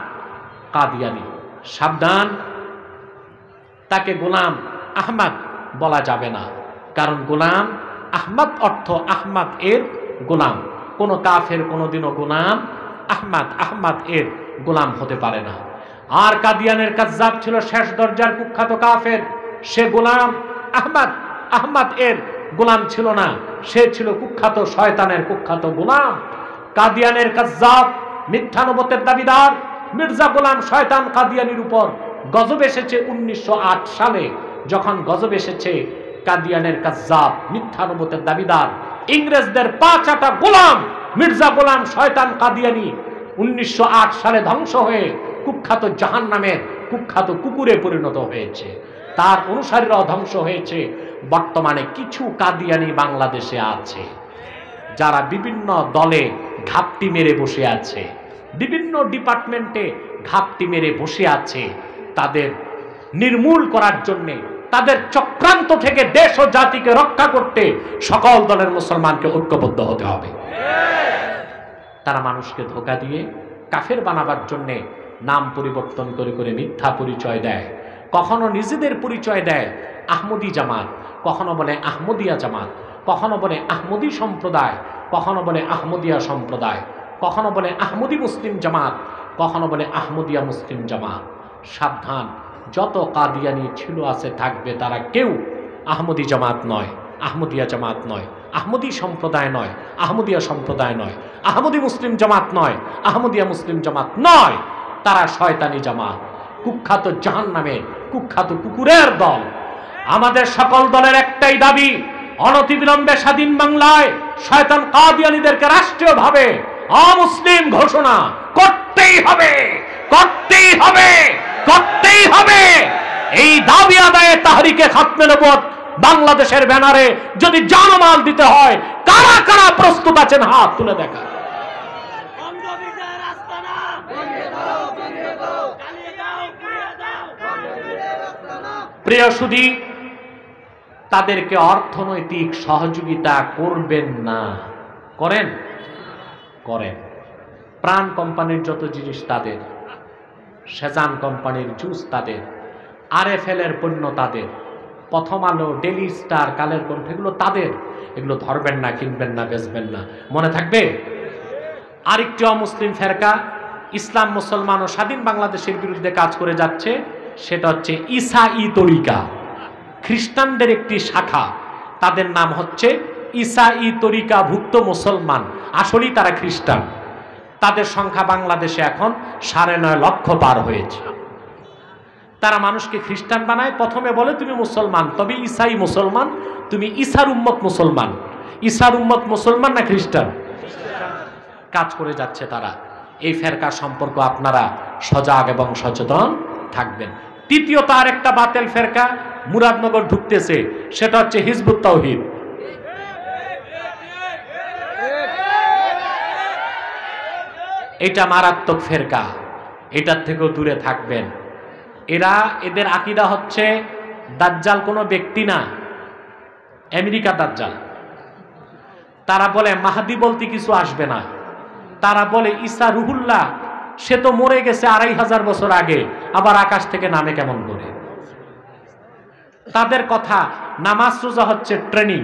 [SPEAKER 1] কাদিয়ানী। সাবধান, তাকে গোলাম আহমদ বলা যাবে না, কারণ গোলাম আহমদ অর্থ আহমদ এর গোলাম। কোন কাফের কোনদিনও গোলাম আহমদ এর গোলাম হতে পারে না। আর কাদিয়ানের কাজ্জাব ছিল শেষ দরজার কুখ্যাত কাফের। সে গোলাম আহমদ এর গোলাম ছিল না, সে ছিল কুখ্যাত শয়তানের কুখ্যাত গোলাম। কাদিয়ানের কাজ্জাব মিথ্যানবতের দাবিদার মির্জা গোলাম শয়তান কাদিয়ানির উপর গজব এসেছে 1908 সালে। যখন গজব এসেছে, কাদিয়ানের কাজ্জাব মিথ্যানবতের দাবিদার ইংরেজদের 5 আটা গোলাম মির্জা গোলাম শয়তান কাদিয়ানি 1908 সালে ধ্বংস হয়ে কুখ্যাত জাহান্নামের কুখ্যাত কুকুরে পরিণত হয়েছে। তার অনুসারীরাও ধ্বংস হয়েছে। বর্তমানে কিছু কাদিয়ানি বাংলাদেশে আছে, যারা বিভিন্ন দলে ঘাপটি মেরে বসে আছে, বিভিন্ন ডিপার্টমেন্টে ঘাপটি মেরে বসে আছে। তাদের নির্মূল করার জন্য, তাদের চক্রান্ত থেকে দেশ ও জাতিকে রক্ষা করতে সকল দলের মুসলমানকে ঐক্যবদ্ধ হতে হবে। তারা মানুষকে ধোঁকা দিয়ে কাফের বানাবার জন্য নাম পরিবর্তন করে করে মিথ্যা পরিচয় দেয়। কখনো নিজেদের পরিচয় দেয় আহমদী জামাত, কখনো বলে আহমদিয়া জামাত, কখনো বলে আহমদী সম্প্রদায়, কখনো বলে আহমদিয়া সম্প্রদায়, কখনো বলে আহমদী মুসলিম জামাত, কখনো বলে আহমদিয়া মুসলিম জামাত। সাবধান, যত কাদিয়ানি ছিল আছে থাকবে, তারা কেউ আহমদী জামাত নয়, আহমদিয়া জামাত নয়, আহমদী সম্প্রদায় নয়, আহমদিয়া সম্প্রদায় নয়, আহমদী মুসলিম জামাত নয়, আহমদিয়া মুসলিম জামাত নয়। তারা শয়তানি জামাত, কুখ্যাত জাহান্নামে কুখ্যাত কুকুরের দল। আমাদের সকল দলের একটাই দাবি, অনতিবিলম্বে স্বাধীন বাংলায় শয়তান কাদিয়ানীদেরকে রাষ্ট্রীয়ভাবে অমুসলিম ঘোষণা করতেই হবে, করতেই হবে, করতেই হবে। এই দাবি আদায়ে তাহরিকে খাতমে নবুয়ত বাংলাদেশের ব্যানারে যদি জানমাল দিতে হয়, কারা কারা প্রস্তুত আছেন হাত তুলে দেখা। প্রিয় সুধী, তাদেরকে অর্থনৈতিক সহযোগিতা করবেন না? করেন? করেন। প্রাণ কোম্পানির যত জিনিস তাদের, সেজান কোম্পানির জুস তাদের, RFL এর পণ্য তাদের, প্রথম আলো, ডেলি স্টার, কালের কণ্ঠ, এগুলো তাদের। এগুলো ধরবেন না, কিনবেন না, বেচবেন না। মনে থাকবে? আরেকটি অমুসলিম ফেরকা ইসলাম, মুসলমান ও স্বাধীন বাংলাদেশের বিরুদ্ধে কাজ করে যাচ্ছে, সেটা হচ্ছে ঈসাই তরিকা। খ্রিস্টানদের একটি শাখা, তাদের নাম হচ্ছে ঈসাই তরিকা ভুক্ত মুসলমান। আসলেই তারা খ্রিস্টান। তাদের সংখ্যা বাংলাদেশে এখন 9.5 লক্ষ পার হয়েছে। তারা মানুষকে খ্রিস্টান বানায়, প্রথমে বলে তুমি মুসলমান, তবে ঈসাই মুসলমান, তুমি ঈসার উম্মত মুসলমান। ঈসার উম্মত মুসলমান না খ্রিস্টান? কাজ করে যাচ্ছে তারা। এই ফেরকা সম্পর্ক আপনারা সজাগ এবং সচেতন থাকবেন। তৃতীয়ত আর একটা বাতিল ফেরকা মুরাদনগর ঢুকতেছে, সেটা হচ্ছে হিজবুত তাওহীদ। এটা মারাত্মক ফেরকা, এটার থেকেও দূরে থাকবেন। এদের আকীদা হচ্ছে দাজ্জাল কোনো ব্যক্তি না, আমেরিকা দাজ্জাল। তারা বলে মাহদি বলতে কিছু আসবে না। তারা বলে ঈসা রুহুল্লাহ, সে তো মরে গেছে 2500 বছর আগে, আবার আকাশ থেকে নামে কেমন করে? তাদের কথা নামাজ রোজা হচ্ছে ট্রেনিং,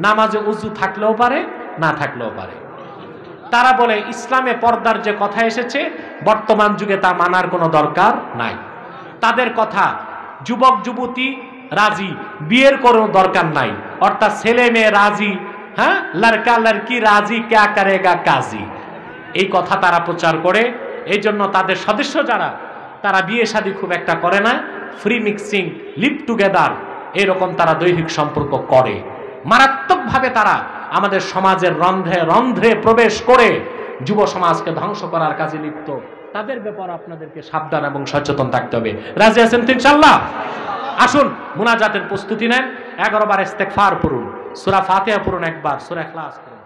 [SPEAKER 1] নামাজে উজু থাকলেও পারে না থাকলেও পারে। তারা বলে ইসলামে পর্দার যে কথা এসেছে বর্তমান যুগে তা মানার কোনো দরকার নাই। তাদের কথা যুবক যুবতী রাজি, বিয়ের কোনো দরকার নাই, অর্থাৎ ছেলে মেয়ে রাজি, হ্যাঁ, লড়কা লড়কি রাজি, ক্যা করেগা কাজী, এই কথা তারা প্রচার করে। এই জন্য তাদের সদস্য যারা, তারা বিয়ে শাদী খুব একটা করে না, ফ্রি মিক্সিং, লিভ টুগেদার, এরকম তারা দৈহিক সম্পর্ক করে। মারাত্মকভাবে তারা আমাদের সমাজের রন্ধ্রে রন্ধ্রে প্রবেশ করে যুব সমাজকে ধ্বংস করার কাজে লিপ্ত। তাদের ব্যাপারে আপনাদেরকে সাবধান এবং সচেতন থাকতে হবে। রাজি আছেন তো ইনশাআল্লাহ? আসুন মুনাজাতের প্রস্তুতি নেন। 11 বার ইস্তেগফার পড়ুন, সূরা ফাতিহা পড়ুন, একবার সূরা ইখলাস পড়ুন।